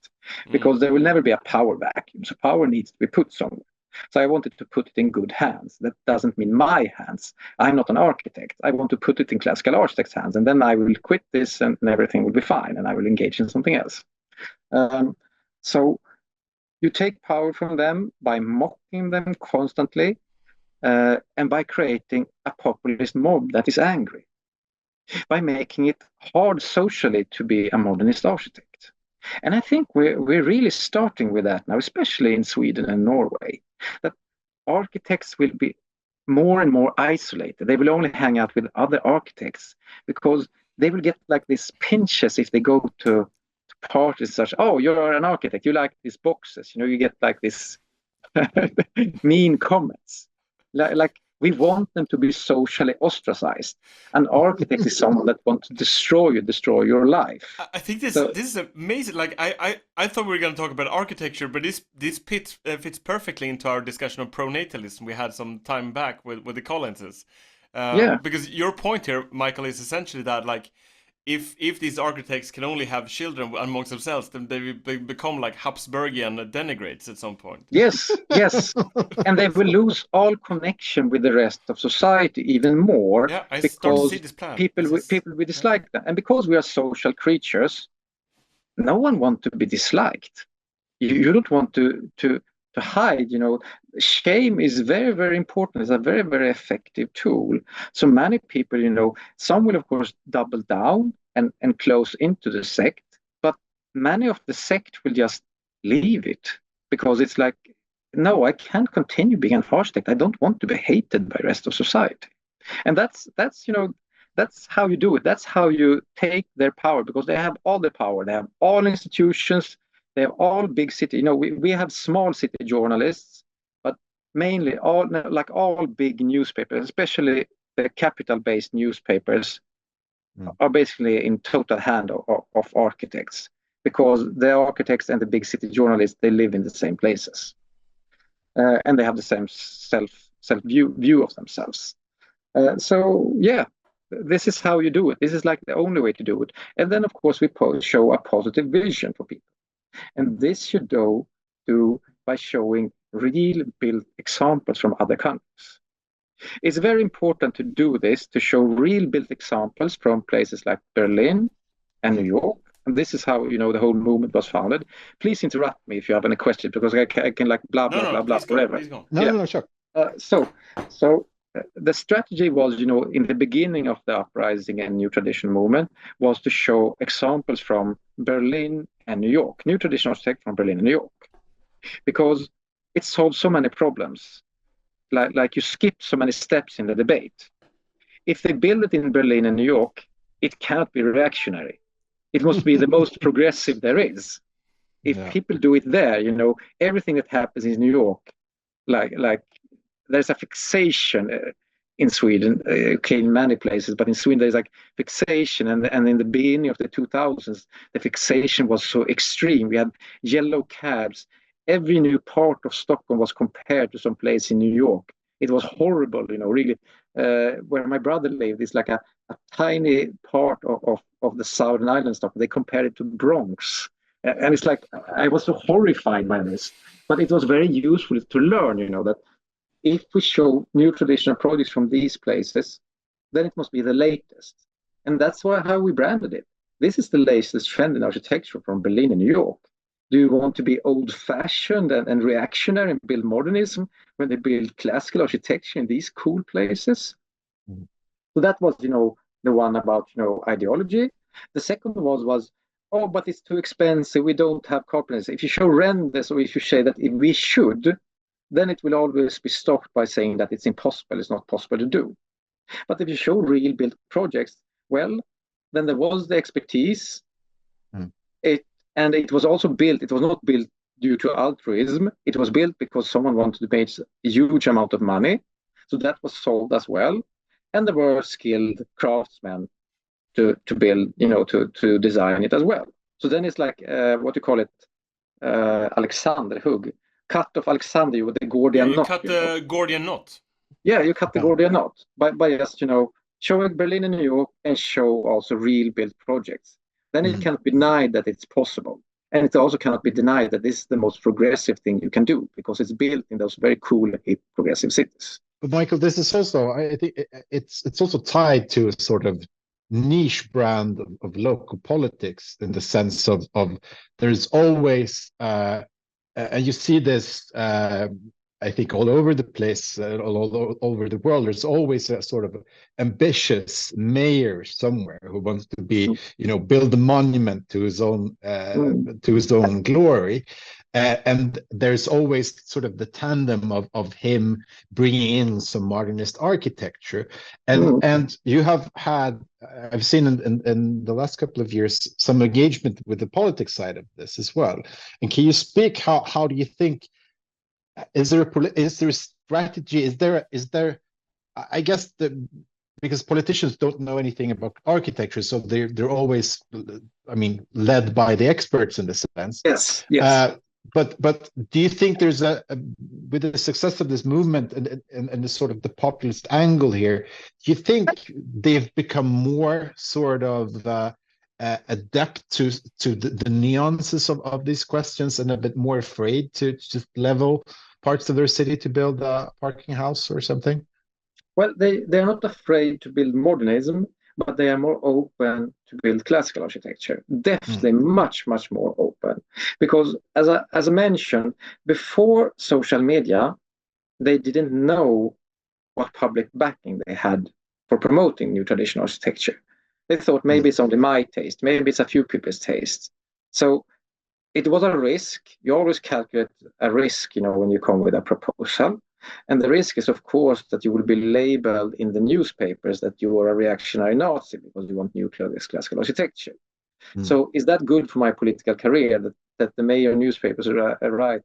because there will never be a power vacuum. So power needs to be put somewhere. So I wanted to put it in good hands. That doesn't mean my hands. I'm not an architect. I want to put it in classical architects' hands, and then I will quit this and everything will be fine, and I will engage in something else. So you take power from them by mocking them constantly, and by creating a populist mob that is angry, by making it hard socially to be a modernist architect. And I think we're really starting with that now, especially in Sweden and Norway, that architects will be more and more isolated. They will only hang out with other architects because they will get like these pinches if they go to parties such, you're an architect, you like these boxes, you get like this mean comments. Like we want them to be socially ostracized. An architect is someone that wants to destroy your life. I think this is amazing. Like I thought we were going to talk about architecture, but this fits perfectly into our discussion of pronatalism we had some time back with the Collinses. Because your point here, Michael, is essentially that like if these architects can only have children amongst themselves, then they become like Habsburgian denigrates at some point. Yes. And they will lose all connection with the rest of society even more, because people will dislike them. And because we are social creatures, no one wants to be disliked. You don't want to hide, Shame is very, very important. It's a very, very effective tool. So many people, some will of course double down and close into the sect, but many of the sect will just leave it because it's like, no, I can't continue being an architect. I don't want to be hated by the rest of society. And that's how you do it. That's how you take their power, because they have all the power. They have all institutions. They have all big city. We have small city journalists, but mainly all big newspapers, especially the capital-based newspapers, are basically in total hand of architects, because the architects and the big city journalists, they live in the same places, and they have the same self view of themselves. So this is how you do it. This is like the only way to do it. And then of course we show a positive vision for people. And this you do by showing real built examples from other countries. It's very important to do this, to show real built examples from places like Berlin and New York. And this is how, the whole movement was founded. Please interrupt me if you have any questions, because I can like blah, blah, blah, blah, whatever. Please go. No, sure. So the strategy was, in the beginning of the uprising and new tradition movement, was to show examples from Berlin and New York, new tradition architect from Berlin and New York, because it solves so many problems. Like you skip so many steps in the debate. If they build it in Berlin and New York, it cannot be reactionary. It must be the most progressive there is. If people do it there, everything that happens in New York, like there's a fixation in Sweden, in many places, but in Sweden there's like fixation, and in the beginning of the 2000s, the fixation was so extreme. We had yellow cabs. Every new part of Stockholm was compared to some place in New York. It was horrible, really where my brother lived is like a tiny part of the Southern Island stuff. They compare it to Bronx. And it's like, I was so horrified by this. But it was very useful to learn, that if we show new traditional projects from these places, then it must be the latest. And that's how we branded it. This is the latest trend in architecture from Berlin and New York. Do you want to be old-fashioned and reactionary and build modernism when they build classical architecture in these cool places? Mm. So that was, the one about, ideology. The second was, oh, but it's too expensive. We don't have carpenters. If you show renders, or if you say that if we should, then it will always be stopped by saying that it's impossible, it's not possible to do. But if you show real built projects, well, then there was the expertise. Mm. And it was also built, it was not built due to altruism. It was built because someone wanted to make a huge amount of money. So that was sold as well. And there were skilled craftsmen to build, to design it as well. So then it's like, what do you call it? Alexander Hugg. Cut off Alexander with the Gordian knot. You cut the Gordian knot. Yeah, you cut the Gordian knot by just, showing Berlin and New York and show also real built projects. Then it cannot be denied that it's possible. And it also cannot be denied that this is the most progressive thing you can do because it's built in those very cool, hip, progressive cities. But Michael, this is also, I think it's also tied to a sort of niche brand of local politics in the sense of there's always, and you see this, I think all over the place, all over the world, there's always a sort of ambitious mayor somewhere who wants to be, build a monument to his own glory. And there's always sort of the tandem of him bringing in some modernist architecture. And you have had, I've seen in the last couple of years, some engagement with the politics side of this as well. And can you speak, how do you think, is there a strategy? Is there? I guess because politicians don't know anything about architecture, so they're always, led by the experts in this sense. Yes. But do you think there's with the success of this movement and the sort of the populist angle here, do you think they've become more sort of adept to the nuances of these questions and a bit more afraid to just level parts of their city to build a parking house or something? Well, they're not afraid to build modernism, but they are more open to build classical architecture. Definitely much, much more open. Because as I mentioned, before social media, they didn't know what public backing they had for promoting new traditional architecture. They thought maybe it's only my taste, maybe it's a few people's taste. So it was a risk. You always calculate a risk, when you come with a proposal. And the risk is, of course, that you will be labeled in the newspapers that you are a reactionary Nazi because you want new classical architecture. So is that good for my political career that the major newspapers are right?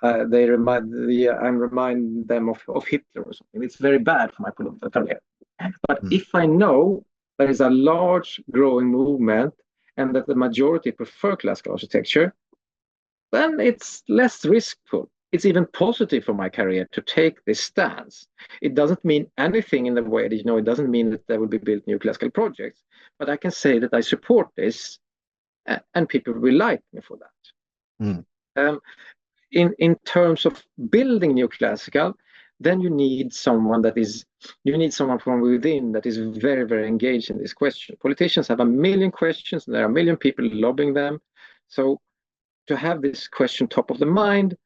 I'm reminding them of Hitler or something. It's very bad for my political career. But if I know there is a large growing movement and that the majority prefer classical architecture, then it's less riskful. It's even positive for my career to take this stance. It doesn't mean anything in the way that, it doesn't mean that there will be built new classical projects, but I can say that I support this and people will like me for that. In terms of building new classical, then you need someone from within that is very, very engaged in this question. Politicians have a million questions and there are a million people lobbying them. So to have this question top of the mind,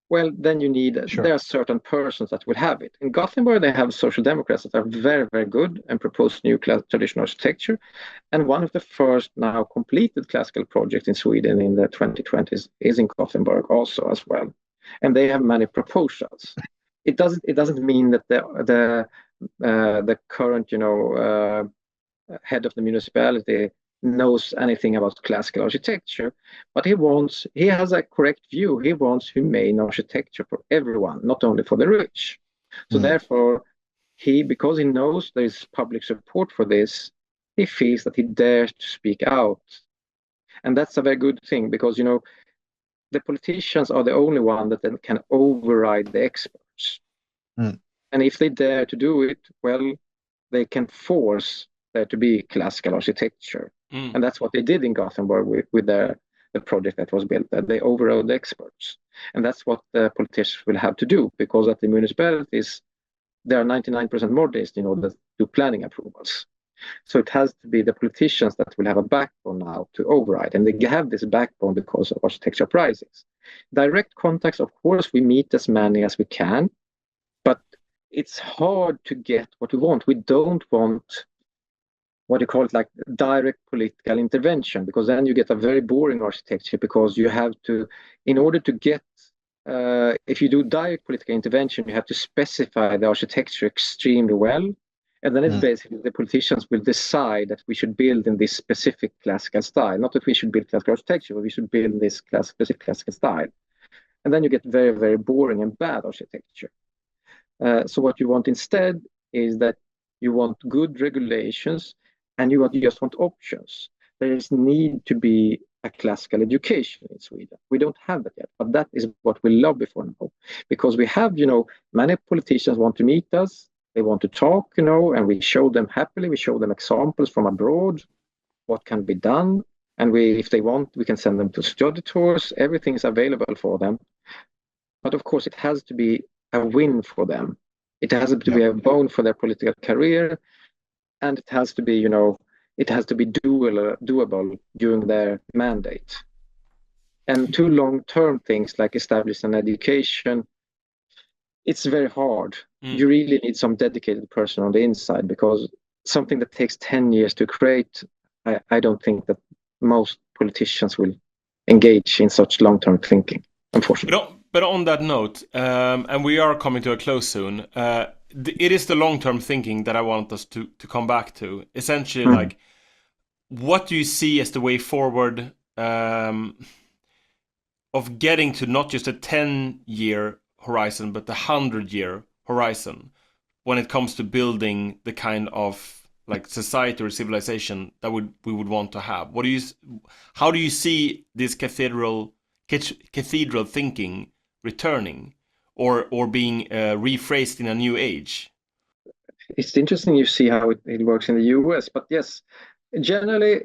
well, then you need, there are certain persons that will have it. In Gothenburg, they have social democrats that are very, very good and propose new traditional architecture. And one of the first now completed classical projects in Sweden in the 2020s is in Gothenburg also as well. And they have many proposals. It doesn't mean that the current, head of the municipality knows anything about classical architecture, but he has a correct view. He wants humane architecture for everyone, not only for the rich. So therefore, because he knows there is public support for this, he feels that he dares to speak out. And that's a very good thing because, the politicians are the only one that then can override the experts. And if they dare to do it, well, they can force there to be classical architecture. And that's what they did in Gothenburg with the project that was built there. They overrode the experts. And that's what the politicians will have to do, because at the municipalities, there are 99% modernist in order to do planning approvals. So it has to be the politicians that will have a backbone now to override. And they have this backbone because of architecture prizes. Direct contacts, of course, we meet as many as we can, but it's hard to get what we want. We don't want what you call it, like direct political intervention, because then you get a very boring architecture, because you have to, in order to get, if you do direct political intervention, you have to specify the architecture extremely well. And then it's basically the politicians will decide that we should build in this specific classical style. Not that we should build classical architecture, but we should build in this specific classical style. And then you get very, very boring and bad architecture. So what you want instead is that you want good regulations, and you just want options. There is need to be a classical education in Sweden. We don't have that yet, but that is what we lobby for now, because we have, many politicians want to meet us. They want to talk, and we show them happily. We show them examples from abroad, what can be done. And if they want, we can send them to study tours. Everything is available for them. But of course, it has to be a win for them. It has to be a bone for their political career. And it has to be, it has to be doable during their mandate. And two long-term things like establishing an education, it's very hard. You really need some dedicated person on the inside, because something that takes 10 years to create, I don't think that most politicians will engage in such long-term thinking, unfortunately. But on that note, and we are coming to a close soon, it is the long-term thinking that I want us to come back to. Essentially, like, what do you see as the way forward of getting to not just a 10-year horizon, but the 100-year horizon when it comes to building the kind of like society or civilization that we would want to have? How do you see this cathedral thinking returning, or being rephrased in a new age? It's interesting you see how it works in the US, but yes, generally,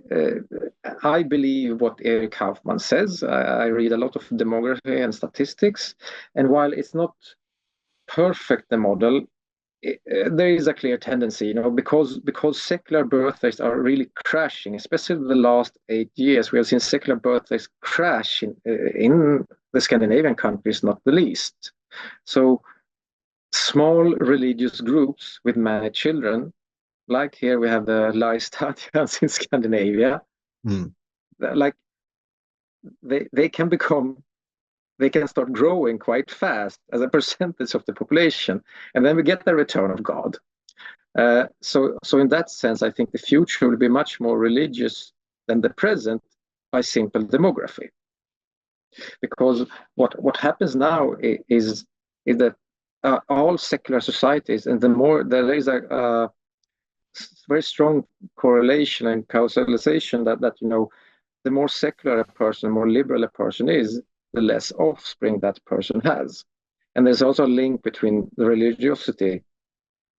I believe what Eric Kaufmann says. I read a lot of demography and statistics, and while it's not perfect, the model, there is a clear tendency, because secular birth rates are really crashing, especially the last 8 years. We have seen secular birth rates crash in the Scandinavian countries, not the least. So small religious groups with many children, like here we have the Laestadians in Scandinavia, like they can start growing quite fast as a percentage of the population, and then we get the return of God. So in that sense, I think the future will be much more religious than the present by simple demography. Because what happens now is that all secular societies, and the more there is a very strong correlation and causalization that the more secular a person, more liberal a person is, the less offspring that person has. And there's also a link between the religiosity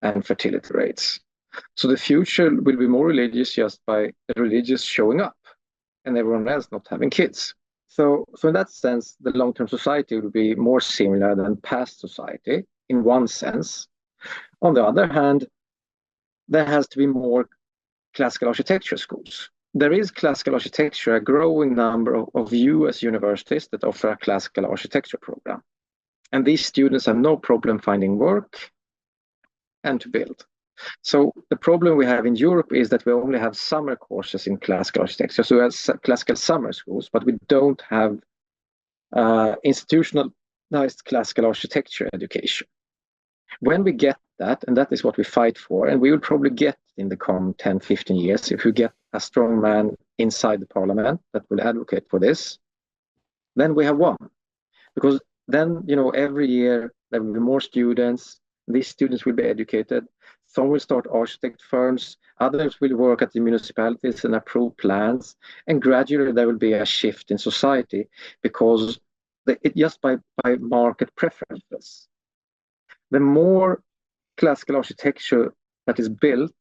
and fertility rates. So the future will be more religious just by the religious showing up and everyone else not having kids. So in that sense, the long-term society will be more similar than past society in one sense. On the other hand, there has to be more classical architecture schools. There is classical architecture, a growing number of US universities that offer a classical architecture program. And these students have no problem finding work and to build. So the problem we have in Europe is that we only have summer courses in classical architecture. So we have classical summer schools, but we don't have institutionalized classical architecture education. When we get that, and that is what we fight for, and we will probably get in the coming 10, 15 years, if we get a strong man inside the parliament that will advocate for this, then we have won. Because then, every year there will be more students. These students will be educated. Some will start architect firms. Others will work at the municipalities and approve plans. And gradually there will be a shift in society, because just by market preferences. The more classical architecture that is built,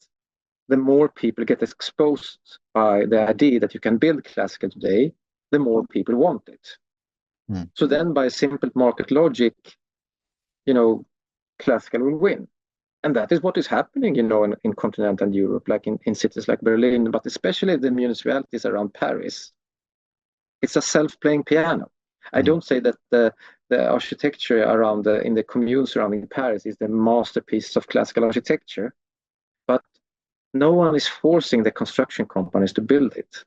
the more people get exposed by the idea that you can build classical today, the more people want it. So then by simple market logic, classical will win. And that is what is happening, in continental Europe, like in cities like Berlin, but especially the municipalities around Paris. It's a self-playing piano. I don't say that the architecture in the communes surrounding Paris is the masterpiece of classical architecture, but no one is forcing the construction companies to build it.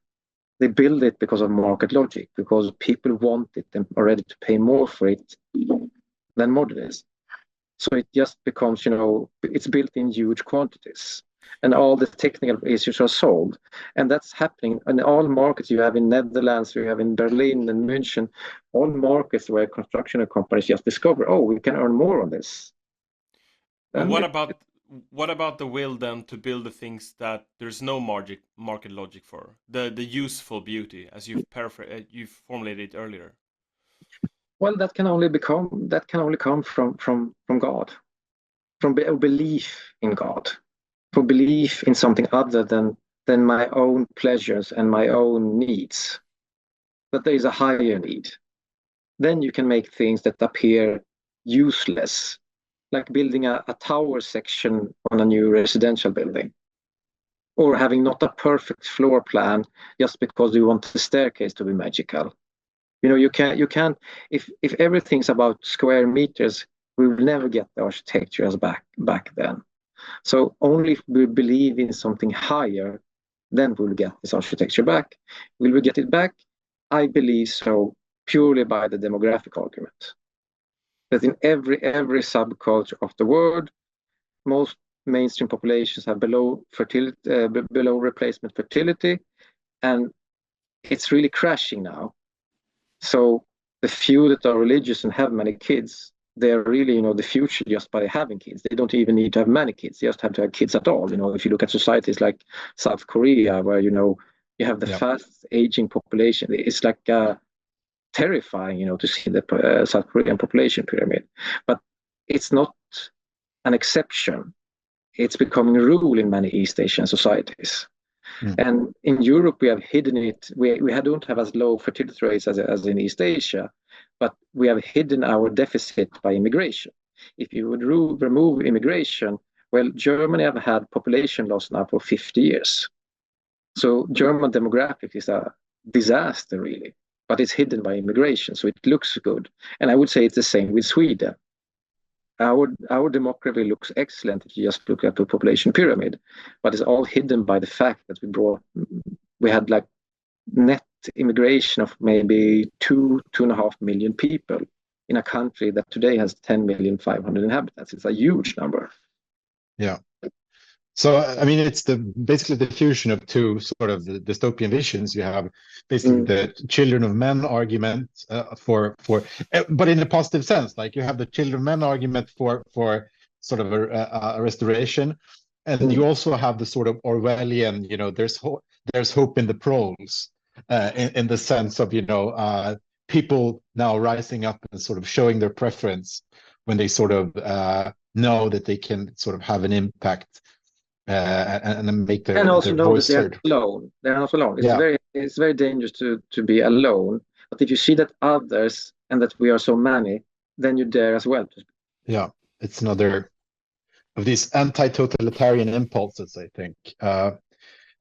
They build it because of market logic, because people want it and are ready to pay more for it than modernism. So it just becomes, it's built in huge quantities, and all the technical issues are solved. And that's happening in all markets you have in Netherlands, you have in Berlin and München, all markets where construction companies just discover, oh, we can earn more on this. And what about the will then to build the things that there's no market logic for, the useful beauty, as you've formulated it earlier? Well, that can only come from God, from a belief in God, from belief in something other than my own pleasures and my own needs, that there is a higher need. Then you can make things that appear useless, like building a tower section on a new residential building, or having not a perfect floor plan just because you want the staircase to be magical. You can't. If everything's about square meters, we will never get the architecture as back then. So only if we believe in something higher, then we'll get this architecture back. Will we get it back? I believe so, purely by the demographic argument. That in every subculture of the world, most mainstream populations have below replacement fertility, and it's really crashing now. So the few that are religious and have many kids, they're really, the future just by having kids. They don't even need to have many kids. They just have to have kids at all. If you look at societies like South Korea, where, you have the fast aging population, it's like terrifying, to see the South Korean population pyramid. But it's not an exception. It's becoming a rule in many East Asian societies. And in Europe, we have hidden it. We don't have as low fertility rates as in East Asia, but we have hidden our deficit by immigration. If you would remove immigration, well, Germany have had population loss now for 50 years. So German demographic is a disaster, really, but it's hidden by immigration, so it looks good. And I would say it's the same with Sweden. Our demography looks excellent if you just look at the population pyramid, but it's all hidden by the fact that we had like net immigration of maybe 2.5 million people in a country that today has 10,500,000 inhabitants. It's a huge number. Yeah. So, I mean, it's basically the fusion of two sort of the dystopian visions. You have basically the children of men argument but in a positive sense. Like you have the children of men argument for sort of a restoration, and you also have the sort of Orwellian, there's hope in the proles, in the sense of people now rising up and sort of showing their preference when they sort of know that they can sort of have an impact. And make their voice heard. They're not alone. It's very dangerous to be alone. But if you see that others and that we are so many, then you dare as well. Yeah, it's another of these anti-totalitarian impulses, I think. I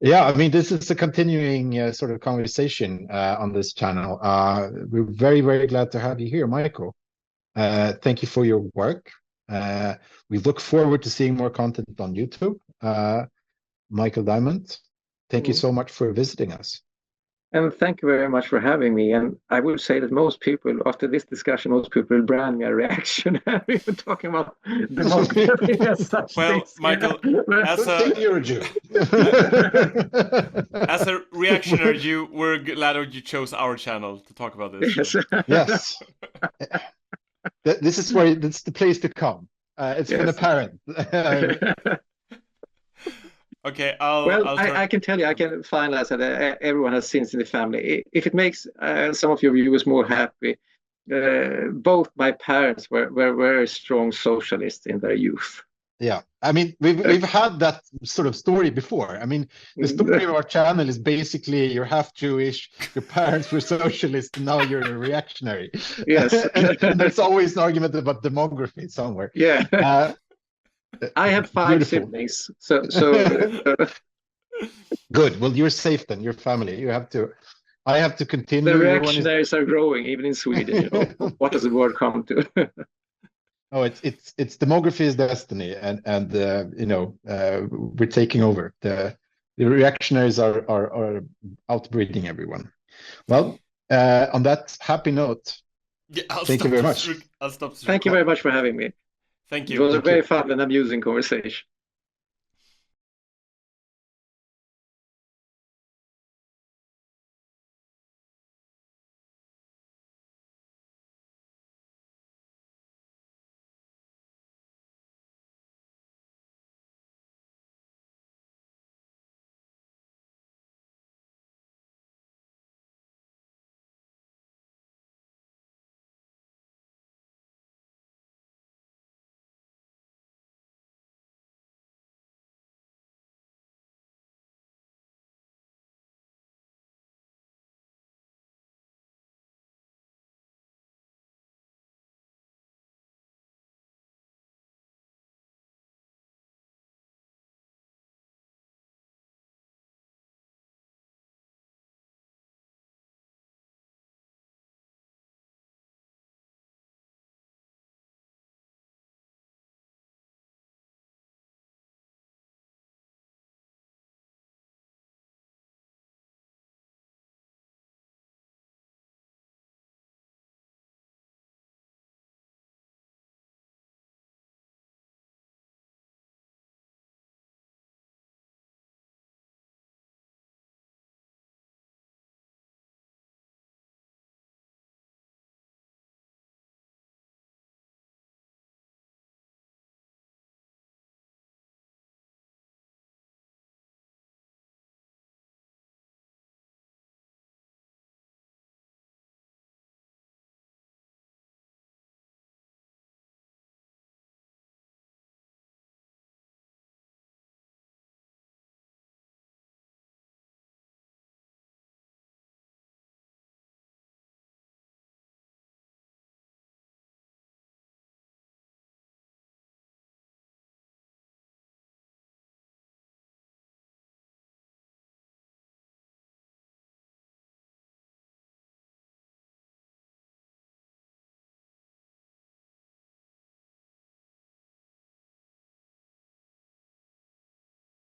mean, this is a continuing sort of conversation on this channel. We're very, very glad to have you here, Michael. Thank you for your work. We look forward to seeing more content on YouTube. Michael Diamant, thank you so much for visiting us. And thank you very much for having me. And I will say that most people, after this discussion, most people will brand me a reactionary for talking about democracy as such. Well, things. Michael, as a reactionary Jew, we're glad you chose our channel to talk about this. Yes. Yes. This is the place to come. It's been apparent. Okay, I can tell you, I can finalize that everyone has sins in the family. If it makes some of your viewers more happy, both my parents were very strong socialists in their youth. Yeah, I mean, we've had that sort of story before. I mean, the story of our channel is basically you're half Jewish, your parents were socialist, and now you're a reactionary. Yes. and there's always an argument about demography somewhere. Yeah. I have 5 beautiful. siblings, so Good. Well, you're safe then. Your family. You have to. I have to continue. The reactionaries are growing, even in Sweden. You know, what does the word come to? Oh, it's demography is destiny, and you know, we're taking over. The reactionaries are outbreeding everyone. Well, on that happy note, thank you very much. I'll stop. Thank you very much for having me. Thank you. It was a very fun and amusing conversation.